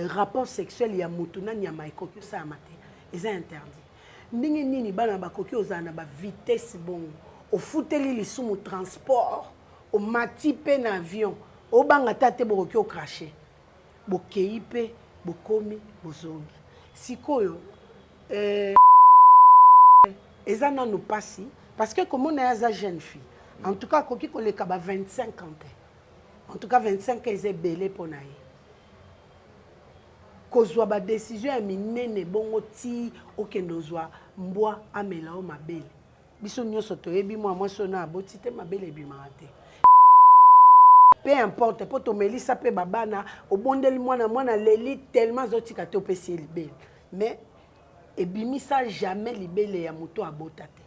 rapport sexuel ya mutu na nyama ekoki sa mate eza interdit ndenge nini bana bakoki ozana ba vitesse bongo ofuteli lisumu transport o mati pe na avion o banga tate bokoki o cracher bokei pe bokomi bozongi sikoyo eza nanu pasi parce que comme on est jeune fille en tout cas koki koleka ba 25 ans en tout cas 25 ans eza belé pona ye kozwa ba décision ya minene bongo ti okendozwa mbwa amela o mabele biso nyonso toyebi mwa sona aboti te mabele ebimaka te peu importe po tomelisa pe babana obondeli mwana leli tellement zotika te opesi libele mais ebimisa jamais libele ya moto abota te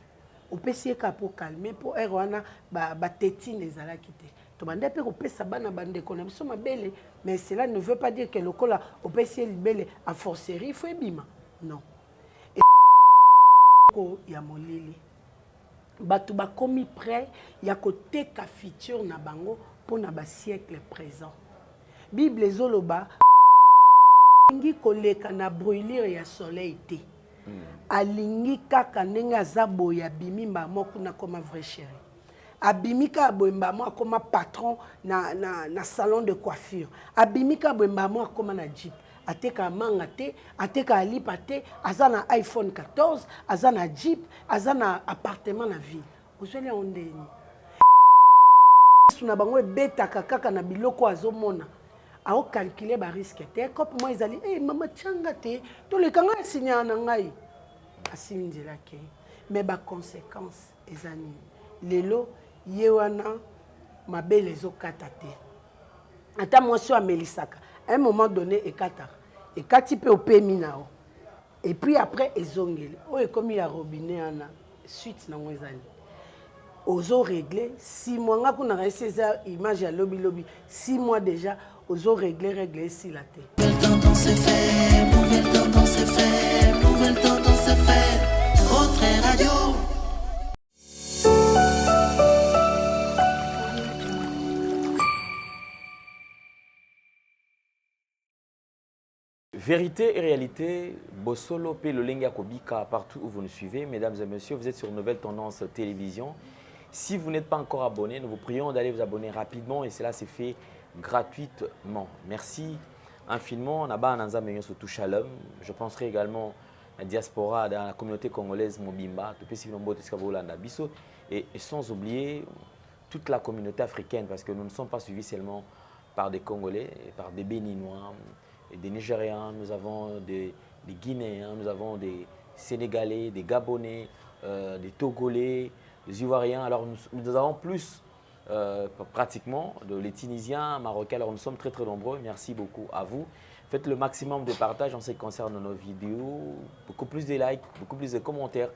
opesi eka po calmer po erwana ba tétine ezalaki te to bande pe kopesa bana bande kona biso mabele mais cela ne veut pas dire que le kola opesi libele a forcerie il faut ebima non ko ya molili batu bakomi prêt ya koteka futur na bango pona ba siècle présent bible ezoloba ngi koleka na brûlure ya soleil te alingi kaka ndenge azabo ya bimimba moko na koma vrai chéri abimika boemba mo akoma patron na salon de coiffure abimika boemba mo akoma na jeep ateka manga te ateka alipa te azana iPhone 14 azana jeep azana appartement na ville ozeli ondeni suna bango ebetaka kaka na biloko azomona ao calculer ba risque te ko pour moi ezali mama tchanga te to le kanga sinya na ngai asinzela ke mais ba conséquences ezani lelo yewana mabele ezokata te ata mwasi amelisaka à un moment donné ekati pe opemi nao et puis après ezongeli o ekomi ya robinet ana suite na ngwezali ozo régler 6 mois nga kuna ka César image ya lobby 6 mois déjà ozo régler si la té nouvelle tendance est faite autre radio. Vérité et réalité, Bossolo P. Lolenga Kobika, partout où vous nous suivez. Mesdames et messieurs, vous êtes sur Nouvelle Tendance Télévision. Si vous n'êtes pas encore abonné, nous vous prions d'aller vous abonner rapidement et cela s'est fait gratuitement. Merci infiniment. Je penserai également à la diaspora, dans la communauté congolaise Mobimba, et sans oublier toute la communauté africaine parce que nous ne sommes pas suivis seulement par des Congolais, par des Béninois, des Nigériens, nous avons des Guinéens, nous avons des Sénégalais, des Gabonais, des Togolais, des Ivoiriens. Alors nous avons plus pratiquement les Tunisiens, Marocains. Alors nous sommes très nombreux. Merci beaucoup à vous. Faites le maximum de partage en ce qui concerne nos vidéos. Beaucoup plus de likes, beaucoup plus de commentaires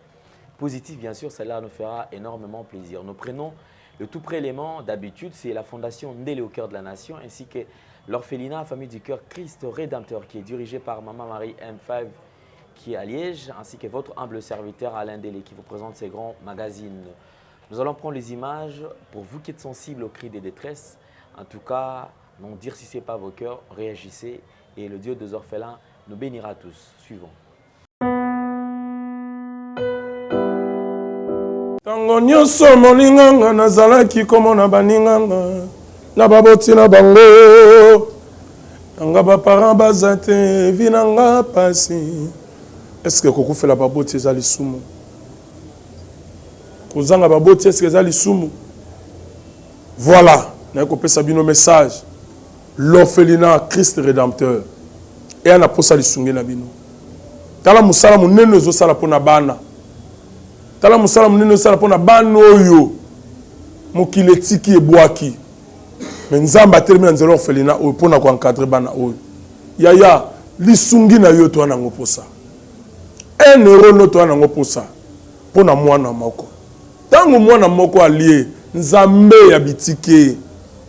positifs bien sûr. Cela nous fera énormément plaisir. Nous prenons le tout prélément d'habitude. C'est la fondation Ndélé au cœur de la nation ainsi que l'orphelinat Famille du Cœur Christ Rédempteur qui est dirigé par Maman Marie M5 qui est à Liège ainsi que votre humble serviteur Alain Délé qui vous présente ces grands magazines. Nous allons prendre les images pour vous qui êtes sensibles aux cris de détresse. En tout cas, non dire si ce n'est pas vos cœurs, réagissez et le Dieu des orphelins nous bénira tous. Suivons. Tango nyonso molinganga nazalaki komona baninganga na baboti na bango nanga ba parents bazate vinanga pasi est-ce que koko fait la baboti ezali sumu kozanga baboti est-ce que ezali sumu voilà na ko pesa bino message l'orphelinat Christ Rédempteur et ana posa lisungi na bino tala musala munene zo sala pona bana tala musala munene zo sala pona bana oyo mokile tiki ebwaki mais nzamba termine nzelo orphelinat oyo pona ko encadrer bana oyo yaya lisungi na yo to na ngoposa 1 euro no to na ngoposa pona mwana moko tango mwana moko alie nzambe ya bitike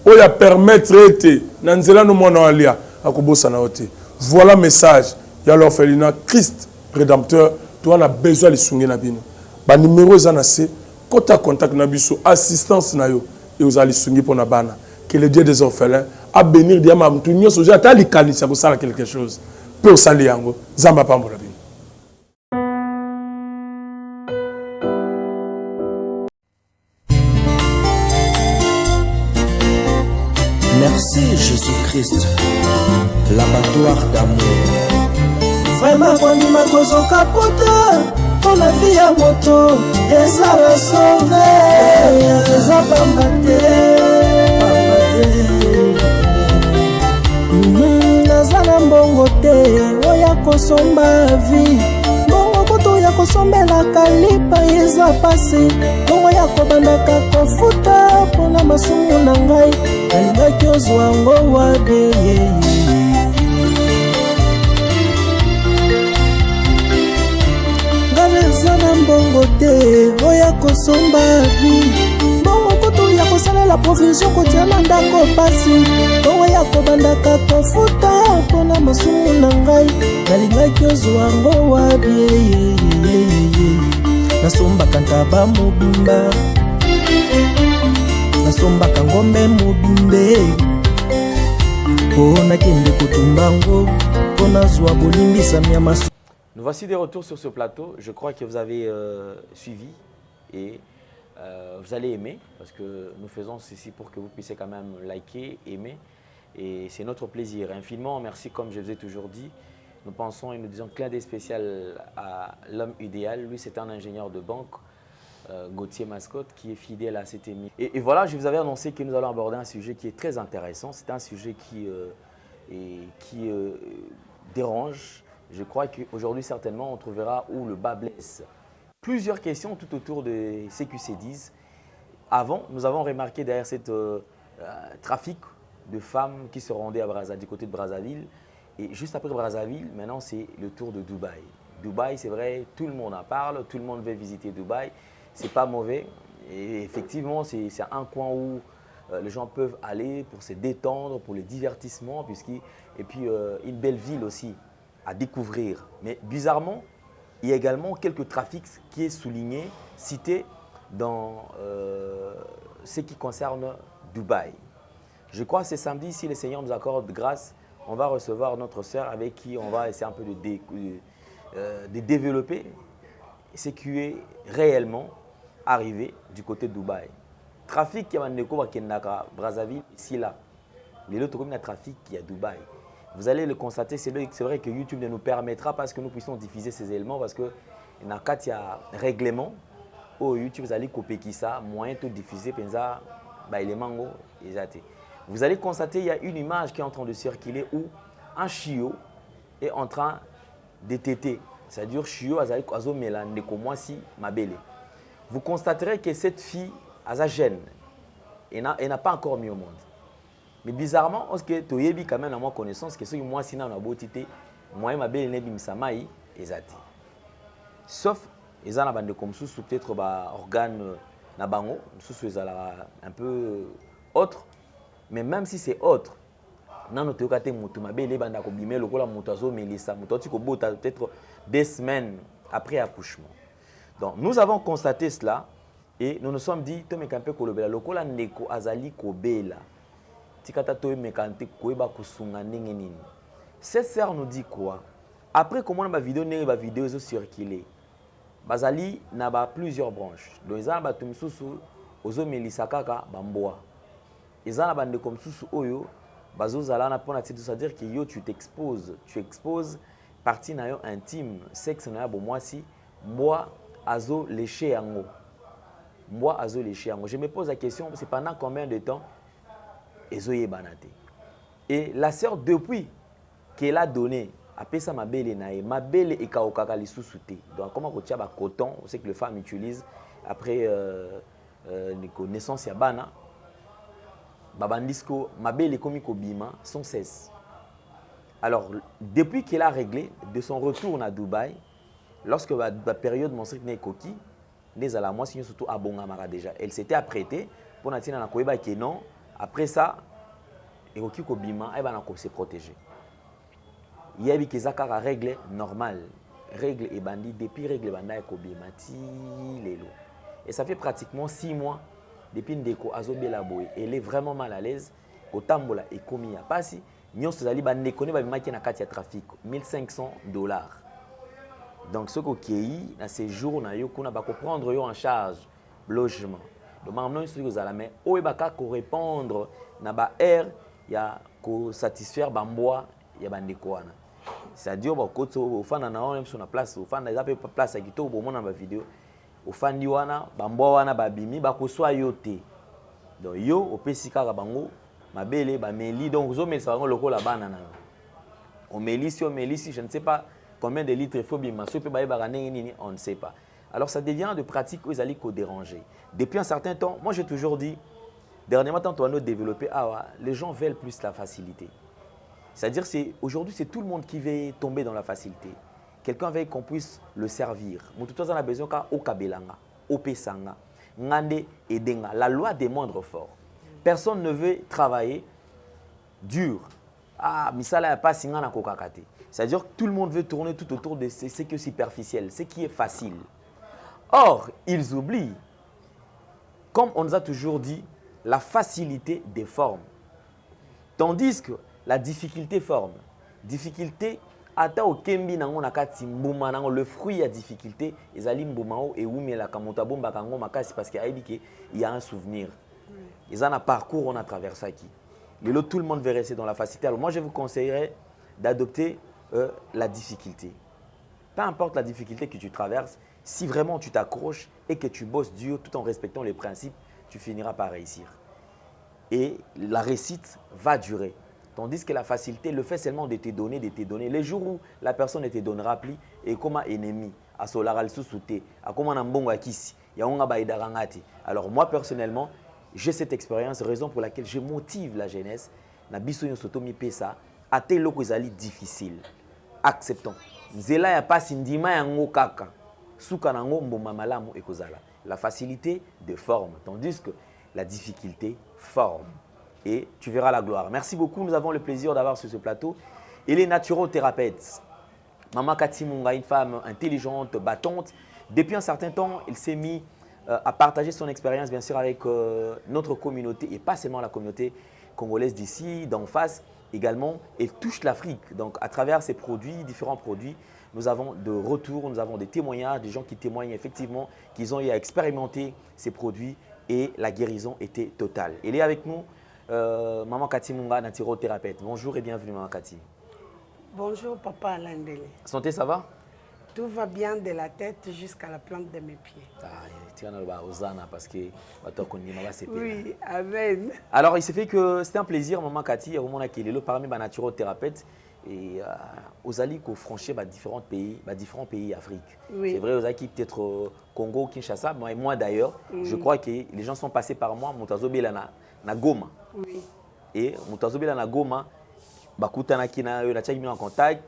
oya permettre ete na nzela no mwana alia akobosa na ote voilà message ya l'orphelinat Christ Rédempteur to na besoin lisungi na bino ba numéro za na se kota contact na biso assistance na yo et aux lisungi pona bana. Que le Dieu des orphelins à bénir diama mutu nyonso ja ta likanisa ko sala quelque chose pe o sali yango zamba pambola bino. Merci Jésus-Christ, l'abattoir d'amour. Vraiment kondima kozoka pota pour la vie à moto eza la sauve eza pambate naza na mbongo te oya kosomba vie mbongo kutu ya kosombelaka lipa eza pasi mbongo ya kobandaka kofuta mpona masumu na ngai nalingaki ozwa ngo wabe ngabezana mbongo te oya kosomba vi mbongo kutu ya kosalela provision kotia na ndako pasi mbongo ya kobandaka kofuta mpona masumu na ngai nalingaki ozwa ngo wabi nasombaka ntaba mobimba nasombaka ngombe mobimbe mpona kende kotumbango mpona zwa bolimbisami ya masu. Nous voici de retour sur ce plateau. Je crois que vous avez suivi et vous allez aimer parce que nous faisons ceci pour que vous puissiez quand même liker, aimer et c'est notre plaisir. Infiniment merci comme je vous ai toujours dit. Nous pensons et nous disons clin d'œil spécial à l'homme idéal. Lui c'est un ingénieur de banque, Gauthier Mascotte, qui est fidèle à cette émission. Et voilà, je vous avais annoncé que nous allons aborder un sujet qui est très intéressant. C'est un sujet qui dérange. Je crois qu'aujourd'hui, certainement, on trouvera où le bas blesse. Plusieurs questions tout autour de CQC10. Avant, nous avons remarqué derrière cette trafic de femmes qui se rendaient à du côté de Brazzaville. Et juste après Brazzaville, maintenant, c'est le tour de Dubaï. Dubaï, c'est vrai, tout le monde en parle, tout le monde veut visiter Dubaï. C'est pas mauvais. Et effectivement, c'est un coin où les gens peuvent aller pour se détendre, pour le divertissement, et puis une belle ville aussi à découvrir. Mais bizarrement, il y a également quelques trafics qui est souligné, cité dans ce qui concerne Dubaï. Je crois que c'est samedi, si le Seigneur nous accorde grâce, on va recevoir notre sœur avec qui on va essayer un peu de développer ce qui est réellement arrivé du côté de Dubaï. Trafic qui a Brazzaville, ici là. Mais l'autre comme il y a trafic qui est à Dubaï. Vous allez le constater, c'est vrai que YouTube ne nous permettra pas que nous puissions diffuser ces éléments parce que il y a un règlement au YouTube, vous allez copier qui ça, moyen de diffuser, élément. Vous allez constater qu'il y a une image qui est en train de circuler où un chiot est en train de téter. C'est-à-dire chiot azo melande comme moi si ma belle. Vous constaterez que cette fille a jeune et n'a pas encore mis au monde. Mais bizarrement, parce que tu as quand même à ma connaissance que ce que moi si na beauté, moi ma belle nebi msamaï ezati. Sauf ils ont bande comme sous peut-être organe na bango, sous un peu autre, mais même si c'est autre, non tu as mutu ma belle bande ko bimé lokola mutazo melisa mutoti ko bota peut-être 2 semaines après accouchement. Donc nous avons constaté cela et nous nous sommes dit to mekampe ko lobela lokola ndeko azali ko bela. Cette sœur nous dit quoi? Après comment ma vidéo est circulée, Bazali n'a pas plusieurs branches. Donc ils ont battu sous ozo melisakaka bamboa. Ils ont bande comme sous oyo bazo zalana pour c'est-à-dire que yo tu exposes partie na yo intime, sexe na bo moi si moi azo léché yango. Moi azo léché yango. Je me pose la question, c'est pendant combien de temps? Et la sœur, depuis qu'elle a donné, après ça, ma belle est kaokaka li sous-souté. Donc, comment on tient coton, c'est que les femmes utilisent après naissance ya bana, babandisco, ma belle est comme bima, sans cesse. Alors, depuis qu'elle a réglé, de son retour à Dubaï, lorsque la période montre que coquille, les alarmes, surtout à Bongamara déjà, elle s'était apprêtée pour n'atteindre la koeba qui non. Après ça, il y a se protéger. Il y a des règles normales. Règles et bandits, depuis règles et et ça fait pratiquement 6 mois depuis Ndeko Azobela Boy. Elle est vraiment mal à l'aise. kotambola ekomi ya pasi nyonso ezali bandeko ne babimaki na kati ya trafic $1500. Donc ce qui na séjour na yo kuna ba prendre yo en charge logement. Donc maintenant ce que vous allez mais o ebaka ko répondre na ba air ya ko satisfaire bamboa ya bandeko wana. C'est-à-dire ba koto ofana na on sur na place ofana za pe place akito bo mona ba vidéo ofandi wana bamboa wana babimi ba ko swa yo te. Donc yo opesi kaka bango mabele ba meli donc zo melisa bango lokola bana na. On melisi je ne sais pas combien de litres il faut bien, on ne sait pas. Alors ça devient de pratiques où ils allaient déranger. Depuis un certain temps, moi j'ai toujours dit, dernièrement, tant on a développé, les gens veulent plus la facilité. C'est-à-dire aujourd'hui c'est tout le monde qui veut tomber dans la facilité. Quelqu'un veut qu'on puisse le servir. Tout a besoin au kabelanga, au pesanga, ngande et denga. La loi des moindres forts. Personne ne veut travailler dur. Misala ya pas singa na kokakate. C'est-à-dire que tout le monde veut tourner tout autour de ce qui est superficiel, ce qui est facile. Or, ils oublient, comme on nous a toujours dit, la facilité des formes. Tandis que la difficulté forme. Difficulté, ata o kembi nango nakati mbuma nango le fruit à difficulté, ezali mbuma o et wumi la kamonta bomba kango makasi parce qu'il y a un souvenir. Ils ont un parcours, on a traversé qui. Tout le monde veut rester dans la facilité. Alors moi, je vous conseillerais d'adopter la difficulté. Peu importe la difficulté que tu traverses, si vraiment tu t'accroches et que tu bosses dur tout en respectant les principes, tu finiras par réussir. Et la réussite va durer. Tandis que la facilité, le fait seulement de te donner, les jours où la personne ne te donnera plus, et comme ennemi, à solaral sous-souté, à comme un bon akisi, alors moi personnellement, j'ai cette expérience, raison pour laquelle je motive la jeunesse. Na biso yo soto mi pesa, ate loko ezali difficile. Acceptons. Nzela ya pasi ndima yango kaka. Suka nango mboma malamu ekozala. La facilité de forme, tandis que la difficulté forme. Et tu verras la gloire. Merci beaucoup, nous avons le plaisir d'avoir sur ce plateau. Elle est naturothérapeute. Maman Kati Munga, une femme intelligente, battante. Depuis un certain temps, elle s'est mise à partager son expérience, bien sûr, avec notre communauté, et pas seulement la communauté congolaise d'ici, d'en face, également, elle touche l'Afrique. Donc, à travers ces produits, différents produits, nous avons de retours, nous avons des témoignages, des gens qui témoignent effectivement qu'ils ont eu à expérimenter ces produits et la guérison était totale. Elle est avec nous, Maman Kati Munga, naturothérapeute. Bonjour et bienvenue, Maman Kati. Bonjour, Papa Alain Dele. Santé, ça va? Tout va bien de la tête jusqu'à la plante de mes pieds. Tu as Osana parce que oui, amen. Alors, il s'est fait que c'était un plaisir, Maman Kati, parmi les naturothérapeutes et aux alliés qui ont franchi différents pays d'Afrique. Oui. C'est vrai, aux alliés peut-être Congo, Kinshasa, moi d'ailleurs, je crois que les gens sont passés par moi, Moutazo Belana, na Goma. Oui. Et Moutazo Belana Goma, Bakutana Kina, on a mis en contact.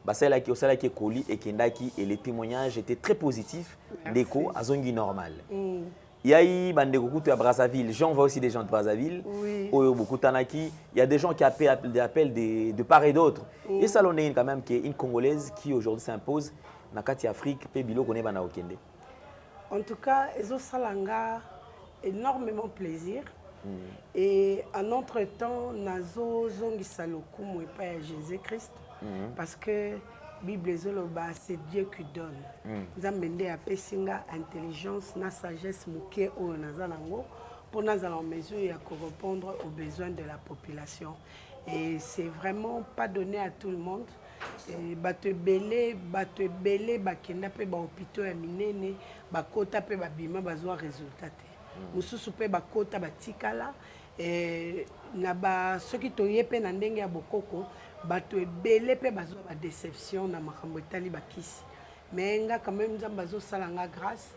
Et les témoignages étaient très positifs. L'écho à Zongi normal. Il y a eu à Brazzaville. J'en vois aussi des gens de Brazzaville. Oui. Il y a des gens qui appellent de part et d'autre. Et ça, on est quand même une Congolaise qui aujourd'hui s'impose dans l'Afrique. En tout cas, Ezo Salanga, énormément plaisir. Et en entre temps, Nazo Zongi Saloku, moi, Père Jésus-Christ. Parce que la Bible c'est Dieu qui donne. Nous avons une intelligence, une sagesse pour nous en mesure de répondre aux besoins de la population. Et c'est vraiment pas donné à tout le monde. Bato belé, bakenda pe ba hôpitaux ya minene, bakota pe babima bazwa résultat. Mususu pe bakota batikala na ba soki toye pe na ndenge ya bokoko bato ebele pe bazwa ba déception na makambo etali bakisi. Mais nga quand même nzamba zo salanga grâce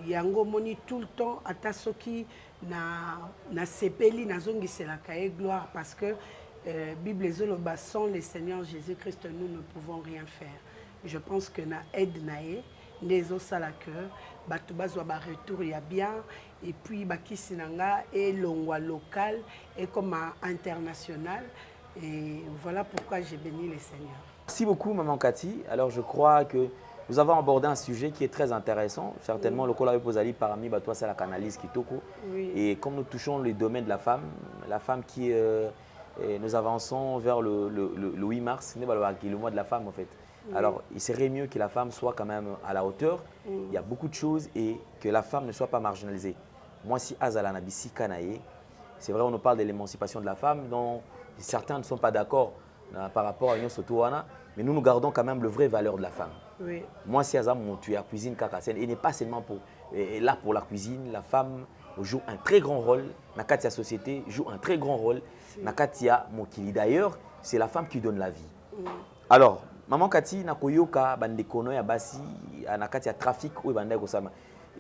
yango moni tout le temps ata soki na sepeli nazongiselaka ye gloire parce que Bible zoloba sans le Seigneur Jésus-Christ nous ne pouvons rien faire. Je pense que na aide nae ndezo sala que bato bazwa ba retour ya bien et puis bakisi nanga et longwa local et comme international. Et voilà pourquoi j'ai béni le Seigneur. Merci beaucoup, Maman Kati. Alors, je crois que nous avons abordé un sujet qui est très intéressant. Certainement, le collègue Pozali parmi toi, c'est la canalise Kitoko. Oui. Et comme nous touchons le domaine de la femme qui nous avançons vers le 8 mars, le mois de la femme en fait. Alors, il serait mieux que la femme soit quand même à la hauteur. Il y a beaucoup de choses et que la femme ne soit pas marginalisée. Moi, si Azala Nabisi Kanaye, c'est vrai, on nous parle de l'émancipation de la femme, dont certains ne sont pas d'accord par rapport à Union Sotouana, mais nous gardons quand même le vrai valeur de la femme. Oui. Moi, si Azam, tu as cuisine Kakasen, et n'est pas seulement là pour la cuisine, la femme joue un très grand rôle, Nakatia Société joue un très grand rôle, Nakatia Mokili. D'ailleurs, c'est la femme qui donne la vie. Alors, Maman Kati, Nakoyoka, Bandekono, Yabasi, Nakatia Trafic, ou Bandeko Sama.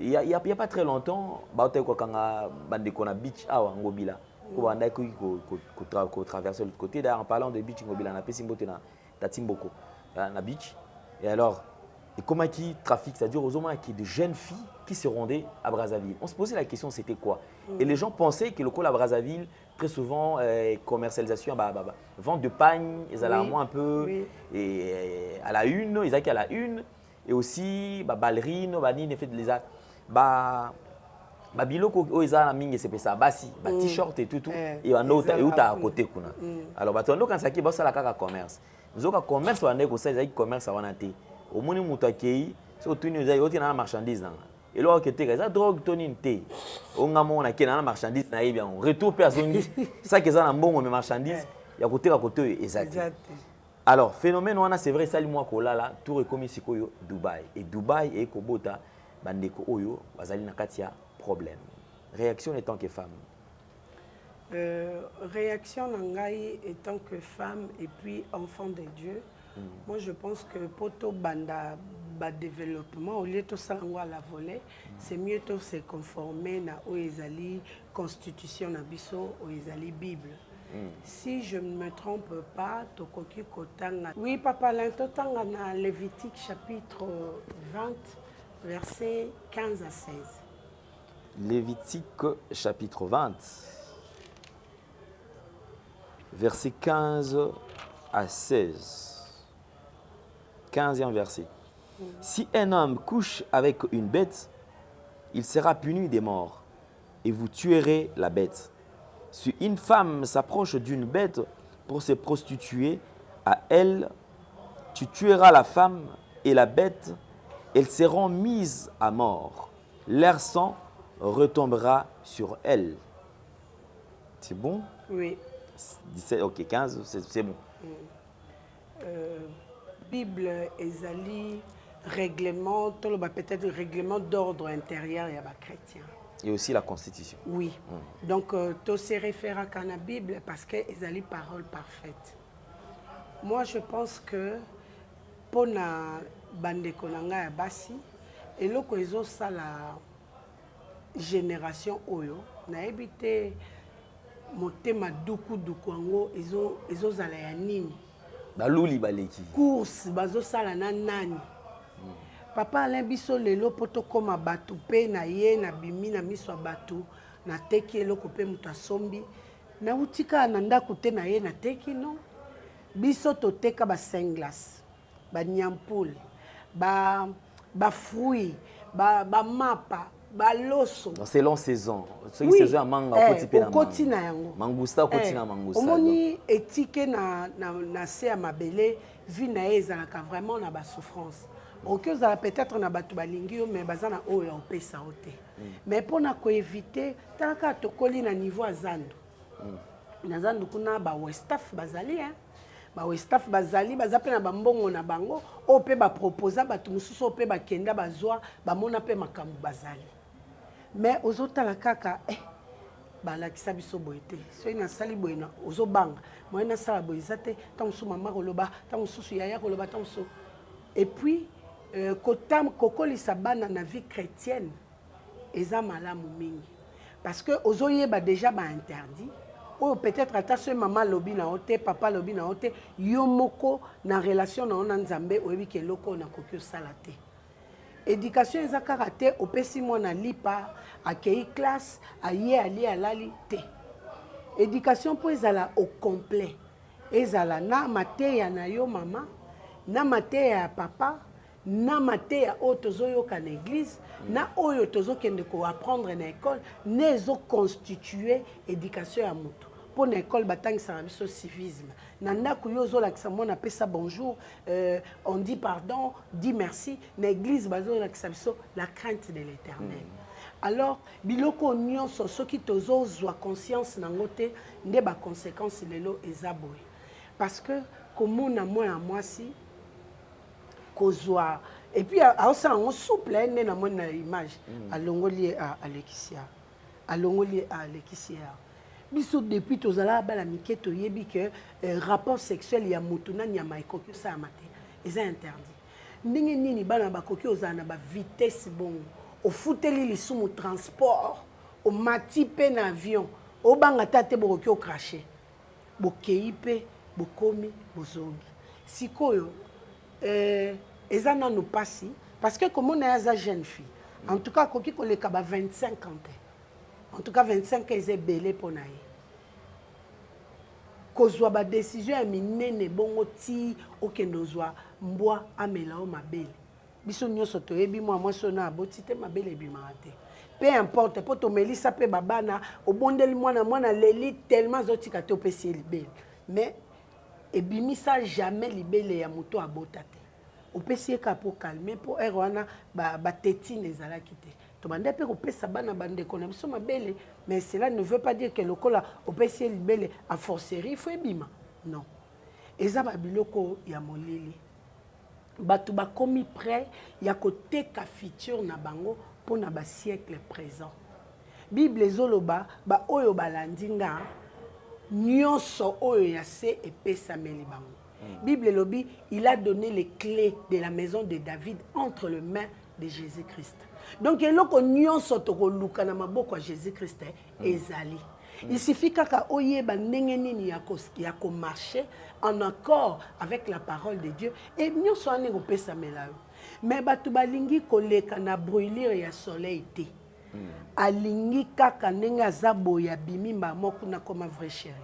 Il n'y a pas très longtemps, Bandekona Beach, Ngobila. Ko traverser l'autre côté. D'ailleurs, en parlant de Beach, Ngobila, na Pesimbote na Tatimboko, na Beach. Et alors, et comment qui trafic, c'est-à-dire aux hommes qui de jeunes filles qui se rendaient à Brazzaville. On se posait la question, c'était quoi? Et les gens pensaient que le col à Brazzaville, très souvent, commercialisation, vente de pagne, ils allaient moins un peu, et à la une, ils allaient à la une, et aussi, ballerine, ils fait les actes. Biloko oza na mingi c'est ça basi t-shirt et tout et on a à côté kuna alors batondo quand ça qui bossa la kaka commerce nzoka commerce wa ndeko ça ezaki commerce wana te omoni mutu akei so tuni oza yoti na marchandise na et là que te ça drogue toni te onga mona ke na marchandise na bien retour pe azongi ça que ça na mbongo mais marchandise ya côté ka côté exact. Alors phénomène wana c'est vrai ça moi kolala tout comme sikoyo Dubaï et Dubaï et kobota bandeko oyo bazali na katia problème. Réaction étant que femme. Réaction nangai étant que femme et puis enfant de Dieu. Moi je pense que pour tout banda développement au lieu de s'envoyer à la volée, c'est mieux de se conformer na oezali constitution na biso oezali Bible. Si je ne me trompe pas, tokoki kotanga. Oui papa l'intotanga na Lévitique chapitre 20 versets 15 à 16. Lévitique chapitre 20, verset 15 à 16. 15e verset. Si un homme couche avec une bête, il sera puni des morts, et vous tuerez la bête. Si une femme s'approche d'une bête pour se prostituer à elle, tu tueras la femme et la bête, elles seront mises à mort. Leur sang retombera sur elle. C'est bon? Oui. 17, ok, 15, c'est bon. Bible ezali règlement, peut-être règlement d'ordre intérieur et chrétien. Et aussi la constitution. Oui. Donc, tu se réfères à la Bible parce que ezali parole parfaite. Moi, je pense que pour na bande konanga ya basi, et loko ezo sala génération oyo na ebité motema duku yango ezo zala ya nini baluli baleki course bazo sala na nani papa Alain biso lelo poto koma batu pe na ye na bimi na miso batu na teki eloko pe muta sombi na utika na ndako te na ye na teki no biso toteka ba singlas ba nyampoule ba fruits ba mapa baloso selon saison ceux qui saison manga koti na yango mangusta koti na mangusta omoni etike na se ya mabele vie na ezalaka vraiment na ba souffrance okozala peut-être na batu balingi mais bazana oyo opesa ote mais pona ko éviter talaka tokoli na niveau ya zandu na zandu kuna ba westaf bazali ba westaf bazali bazape na bambongo na bango o pe ba proposer batu mususu o pe ba kenda bazwa ba mona pe makambu bazali mais ozotala kaka balakisa biso boye te soki nasali boye na ozobanga moye nasala boye eza te ntango mosusu mama koloba ntango mosusu yaya koloba ntango mosusu et puis kokolisa bana na vie chrétienne eza malamu mingi parce que ozoyeba déjà bainterdit oyo peut-être ata soki mama alobi na yo te papa alobi na yo te yo moko na relation na yo na nzambe oyebi ke eloko oyo nakoki osala te. Éducation eza kaka te opesi mwana lipa akei classe aye ali alali te. Éducation po ezala au complet ezala na mateya na yo mama na mateya ya papa na mateya oyo tozoyoka na église na oyo tozokende koapprendre na école na ezoconstitue éducation ya moto mpo na école batangisaka biso civisme na ndako yo ozolakisa mwana apesa bonjour on dit pardon dit merci na église bazolakisa biso la crainte de l'éternel. Alors biloko nyonso soki tozozwa conscience nango te nde baconséquence lelo eza boye parce que komona mwana mwasi kozwa et puis aosala yango souple nde na moni na image alongoli alongoli alekisia biso depuis tozala bala mike toyebi ke rapport sexuel ya motu na nyama ekoki osala te eza interdit ndenge nini bana bakoki ozala na bavitesse bongo ofuteli lisumu transport omati mpe na avion obanga ta te bokoki okrache bokei mpe bokomi bozongi sikoyo eza nanu pasi parce que komona ya aza jeune fille en tout cas akoki koleka ba 25 ans en tout cas 25 ans eza ebele mpo na ye kozwa badécision ya minene bongo ti okende ozwa mbwa amela o mabele biso nyonso toyebi mwa mwasi oyo na aboti te mabele ebimaka te peu importe mpo tomelisa mpe babana obondeli mwana leli tellement azotika te opesi ye libele mais ebimisa jamais libele ya moto abota te opesi ye ka mpo calme mpo ere wana batetine ezalaki te tobanda mpe kopesa bana bandeko na biso mabele mais cela ne veut pas dire que lokola opesi ye libele a forcerie faut ebima non eza babiloko ya molili bato bakomi prêt ya koteka futur na bango mpona basiècle présent bible ezoloba baoyo balandi nga nyonso oyo ya se epesameli bango bible elobi il a donné les clés de la maison de David entre les mains de Jésus-Christ donc eloko nyonso tokoluka na maboko ya Jésus-Christ ezali il suffit kaka oyeba ndenge nini ya komarcher en accord avec la parole de Dieu et nyonso ane kopesamela yo mais bato balingi koleka na brûlure ya soleil te alingi kaka ndenge aza boye abimi mbamo kuna koma vrai chéri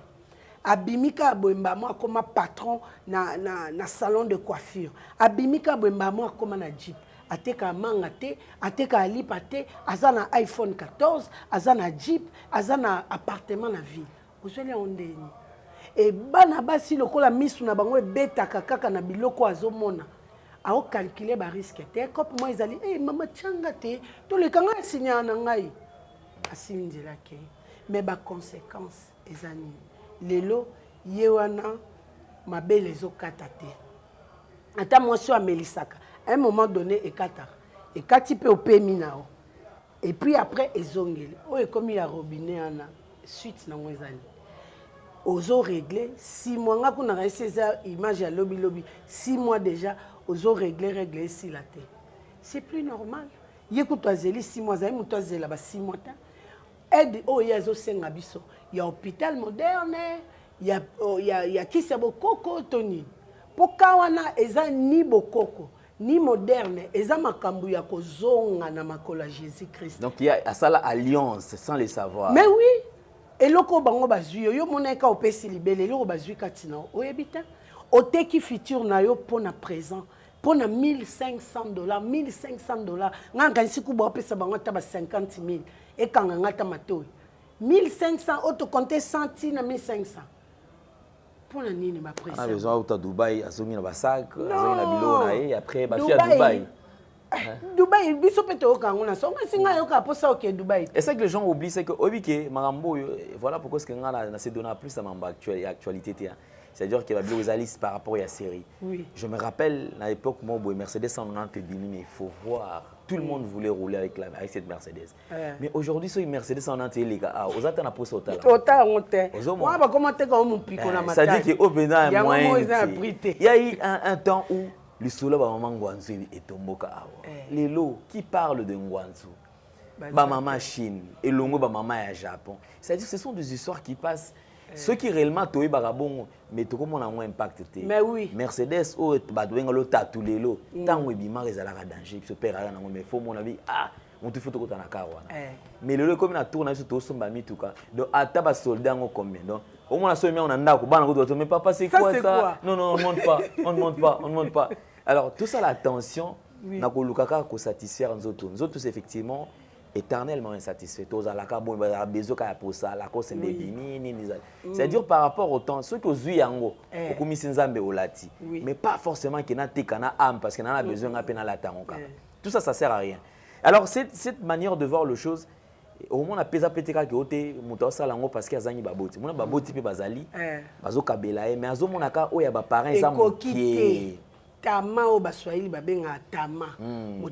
abimika boye mbamo akoma patron na salon de coiffure abimika boye mbamo akoma na jeep ateka manga te ateka alipa te aza na iPhone 14 aza na jeep aza na appartement na ville ozweli ondeni e bana basi lokola misu na bango ebetaka kaka na biloko azomona aokalkile bariske te kope mo ezali mama tianga te tolekanga asinyana na ngai asimi nzela ke me baconséquence eza nini lelo ye wana mabele ezokata te ata mwasi oyo amelisaka à un moment donné ekati mpe opemi na o et puis après ezongeli oyo ekomi ya robinet wana suite nango ezali ozo régler 6 mois nga kuna esi eza image ya lobi 6 mois déjà ozo régler esila te c'est plus normal ye kutu azeli 6 mois azali moto azela ba 6 mois ta aide oyo azosenga biso ya hôpital moderne ya kisi ya bokoko to nini mpo ka wana eza ni bokoko ni moderne eza makambo ya kozonga na makolo ya Jésus-Christ donc il y a ça la alliance sans le savoir mais oui eloko bango bazwi yo moneka opesi libele eloko bazwi kati na oyebi te oteki futur na yo mpona présent mpona $1500 nga nganisi kuba opesa bango ata ba 50 000 ekanga nga ata matoi 1500 otokonte 100 na 1500 mpona nini bapresa a besoin uta Dubaï azongi na basak azongi na biloko na ye après bafi à Dubaï Dubaï biso pe toyokango na songa singa yoka posa oke Dubaï et c'est que les gens oublient c'est que obike marambo voilà pourquoi est-ce que nga na se donner plus à mamba actualité te c'est-à-dire que la biloko ezali par rapport à la série oui je me rappelle à l'époque moi boy Mercedes 190 bimi mais il faut voir tout le monde voulait rouler avec cette Mercedes mais aujourd'hui sur une Mercedes 190 les gars aux attentes pour ça autant monter moi ba comment te comme piko na matin ça dit que au bena moins il y a eu un temps où le solo ba maman Ngwanzu et Tomboka awa les lots qui parlent de Ngwanzu ba maman Chine et longo ba maman à Japon c'est-à-dire ce sont des histoires qui passent ceux qui réellement toy barabongo mais to comme on a moins impacté mais oui Mercedes o ba doenga lo tatu lelo tango ebima ezalaka danger ce père na ngo mais faut mon avis on te faut to kota na karwana mais lelo comme na tourna sur to somba mituka donc ata ba soldat ngo combien donc au moins la seule on a ndako bana ko mais papa c'est quoi ça non on monte pas alors tout ça la tension na kolukaka ko satisfaire nzoto. Nzoto c'est effectivement éternellement insatisfait. Tozalaka bon ba besoin ka posa la ko c'est nini. C'est-à-dire par rapport au temps ceux que zui yango okomisi nzambe olati mais pas forcément que na tekana âme parce que na besoin nga pe na la tangoka. Tout ça ça sert à rien. Alors cette manière de voir les choses au moins na pesa peteka ke ote muta osala ngo parce que azangi baboti. Mona baboti pe bazali bazo kabela mais azo monaka oya ba parents za mokie. Tama o baswahili babenga tama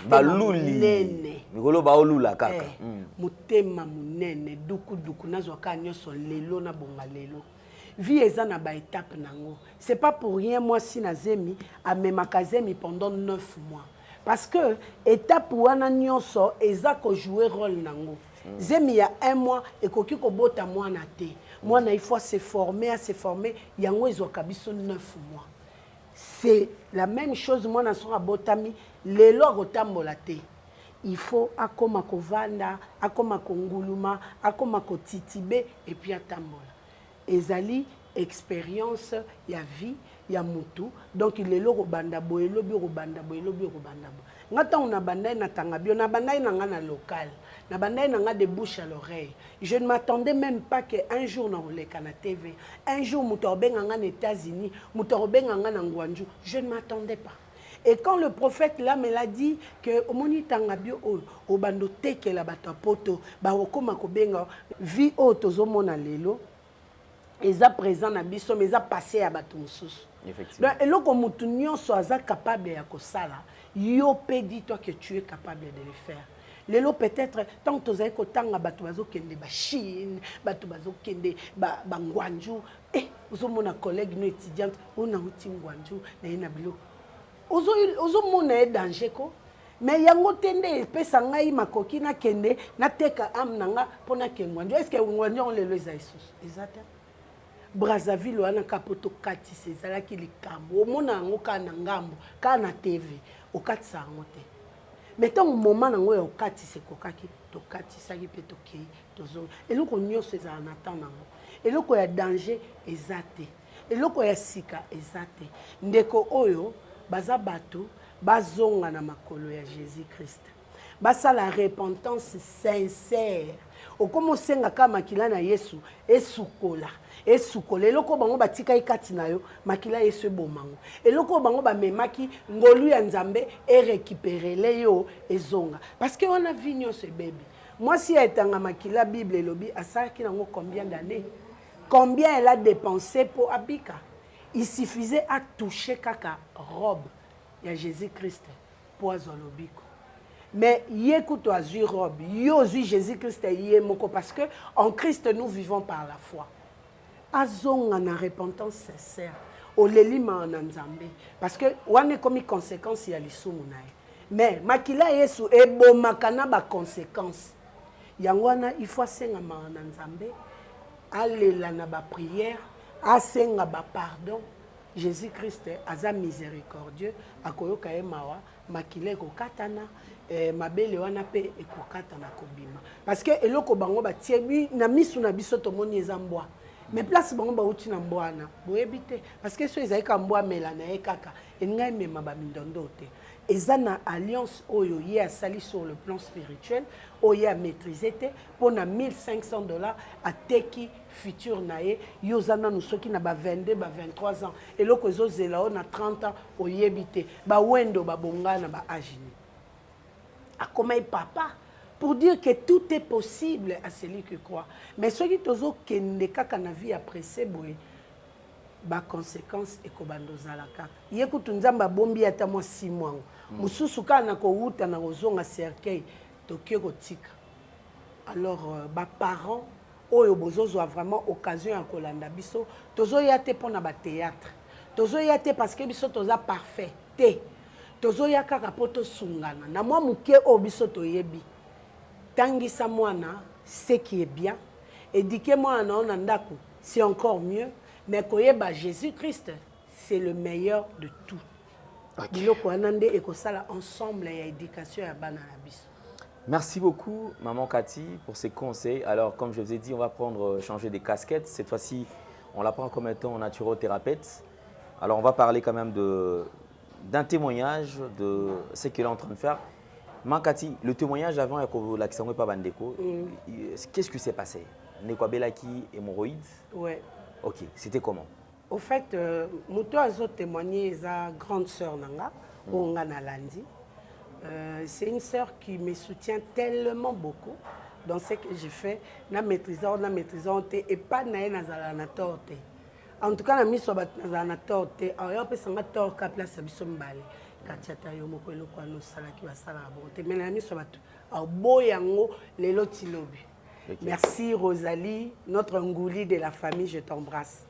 baluli nene mikolo baolula kaka mutema munene duku nazwaka nyonso lelo na bonga lelo vie eza na ba étape nango c'est pas pour rien moi si nazemi amemaka zemi pendant 9 mois parce que étape wana nyonso eza ko jouer rôle nango zemi ya 1 mois ekoki kobota mwana te mwana il faut se former yango ezwaka biso 9 mois. C'est la même chose, moi, dans son abotami, les lois il faut akoma kovanda, akoma konguluma, akoma kotitibe, et puis atambola. Ezali, expérience, ya vie, ya mutu, donc il est là au bandabo, il est là au bandabo, il est là au bandabo. Ngata on a bandai na tangabio, na bandai na ngana local, na bandai na ngana de bouche à l'oreille. Je ne m'attendais même pas qu'un jour na oleka na TV, un jour mutorben ngana États-Unis, mutorben ngana Ngwanju, je ne m'attendais pas. Et quand le prophète là me l'a dit que au moni tangabio au bando teke la batapoto, ba okoma ko benga vie o tozomona lelo. Eza présent na biso mais eza passé à bato mosusu. Effectivement. Donc eloko mutu nyonso aza capable ya kosala, yo pe dis-toi que tu es capable de le faire. Lelo peut-être tant que tozali kotanga bato bazokende ba Chine, bato bazokende ba Ngwanju, ozomona collègue no étudiante ona uti Ngwanju na ina bilo. Ozomona danger ko mais yango tende pesa ngai makoki na kende na teka am nanga pona ke Ngwanju. Est-ce que Ngwanju on le les aisus? Exactement. Brazzaville wana kapoto kati sezalaki likambo omona yango kana ngambo kana TV okatisa yango te mais tant moment nango ya okatisa kokaki tokatisaki pe tokei tozo eloko nyonso ezala na temps nango eloko ya danger eza te eloko ya sika eza te ndeko oyo baza bato bazonga na makolo ya Jésus-Christ basala repentance sincère okomo senga kama makila na Yesu esukola eloko bango batika ikati na yo makila Yesu ebomango eloko bango bamemaki ngolu ya Nzambe récupérer yo ezonga parce que on a vu nyonso bébé moi si etanga makila Bible elobi asaki nango combien d'années combien elle a dépensé pour abika il suffisait à toucher kaka robe ya Jésus-Christ pour azolobiko. Mais yécoute azui robe, yozui Jésus-Christ yé moko parce que en Christ nous vivons par la foi. Azonga na repentance sincère, olelima na Nzambe parce que wane komi conséquence ya lisumu nae. Mais makila Yesu ebomaka ba conséquence. Yango wana il faut senga na Nzambe, alela na ba prière, asenga ba pardon. Jésus-Christ aza miséricordieux akoyoka emawa makile ko katana mabele wana pe ekokatana kobima parce que eloko bango batie na misu na biso tomoni eza mbwa mais place bango bauti na mbwana boyebite parce que so ezalika mbwa mela na ekaka eninga emema bamindondo te eza na alliance oyo ye asali sur le plan spirituel oyo a maîtriser te pona $1500 ateki futur nae yozana nusoki na ba 22 ba 23 ans eloko ezozela o na 30 ans oyebite ba wendo ba bongana ba agini akoma papa pour dire que tout est possible à celui qui croit mais soki tozo kende kaka na vie après c'est boy ba conséquence ekobando zala kaka yekutu Nzamba bombi ata mo 6 mois mususu kana ko wuta na kozonga cercueil tokie kotika alors ba parents oyo bozozo a vraiment occasion ya kolanda biso tozo ya te pona ba théâtre tozo ya te parce que biso toza parfait te tozo ya kaka poto sungana na mwa muke o biso toyebi tangisa mwana ce qui est bien éduquer mwana on ndako c'est encore mieux mais koyeba Jésus-Christ c'est le meilleur de tout. Biloko anande ekosala ensemble ya éducation ya bana na biso. Merci beaucoup, Maman Cathy, pour ces conseils. Alors, comme je vous ai dit, on va changer des casquettes. Cette fois-ci, on la prend comme étant naturothérapeute. Alors, on va parler quand même d'un témoignage de ce qu'il est en train de faire. Mankati, le témoignage avant l'accent pas Bandeko, qu'est-ce qui s'est passé? Neko Belaki, hémorroïdes? Ouais. Ok, c'était comment? Au fait, Mouto a témoigné sa grande sœur Nanga, Onga Nalandi. C'est une sœur qui me soutient tellement beaucoup dans ce que j'ai fait. Na maîtrisant, et pas na torte. En tout cas, na miso na torte. Alors, on peut torte ka place biso mbale. Katiata yo moko eloko no sala ki basala bonté. Mais na miso batu. Alors boyango lelo tilobi. Merci Rosalie, notre ngouli de la famille, je t'embrasse.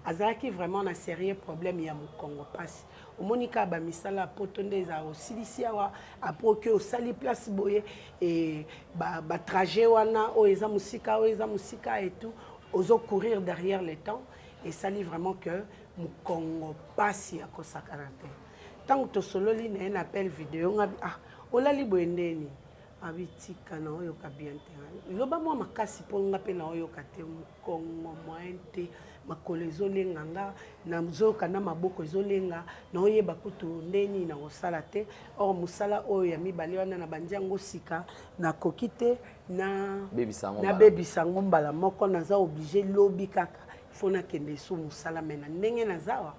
Azalaki vraiment na sérieux problème ya mu Congo passe. Au Monica ba misala potonde za aussi ici après que au sali place boye et ba trajet wana o eza musika et tout ozo courir derrière le temps et sali vraiment que mu Congo passe ya ko sakarate. Tant que solo li na un appel vidéo ngabi olali boendeni abitika na oyo ka bien terrain. Loba mo makasi ponga pe na oyo ka te mu Congo moente makolo ezolenga nga na mzoka na maboko ezolenga na oyeba kutu ndeni na kosala te or musala oyo ya mibale wana na bandiango sika na kokite na bebisango mbala moko naza obligé lobi kaka faut na kende so musala mena ndenge nazawa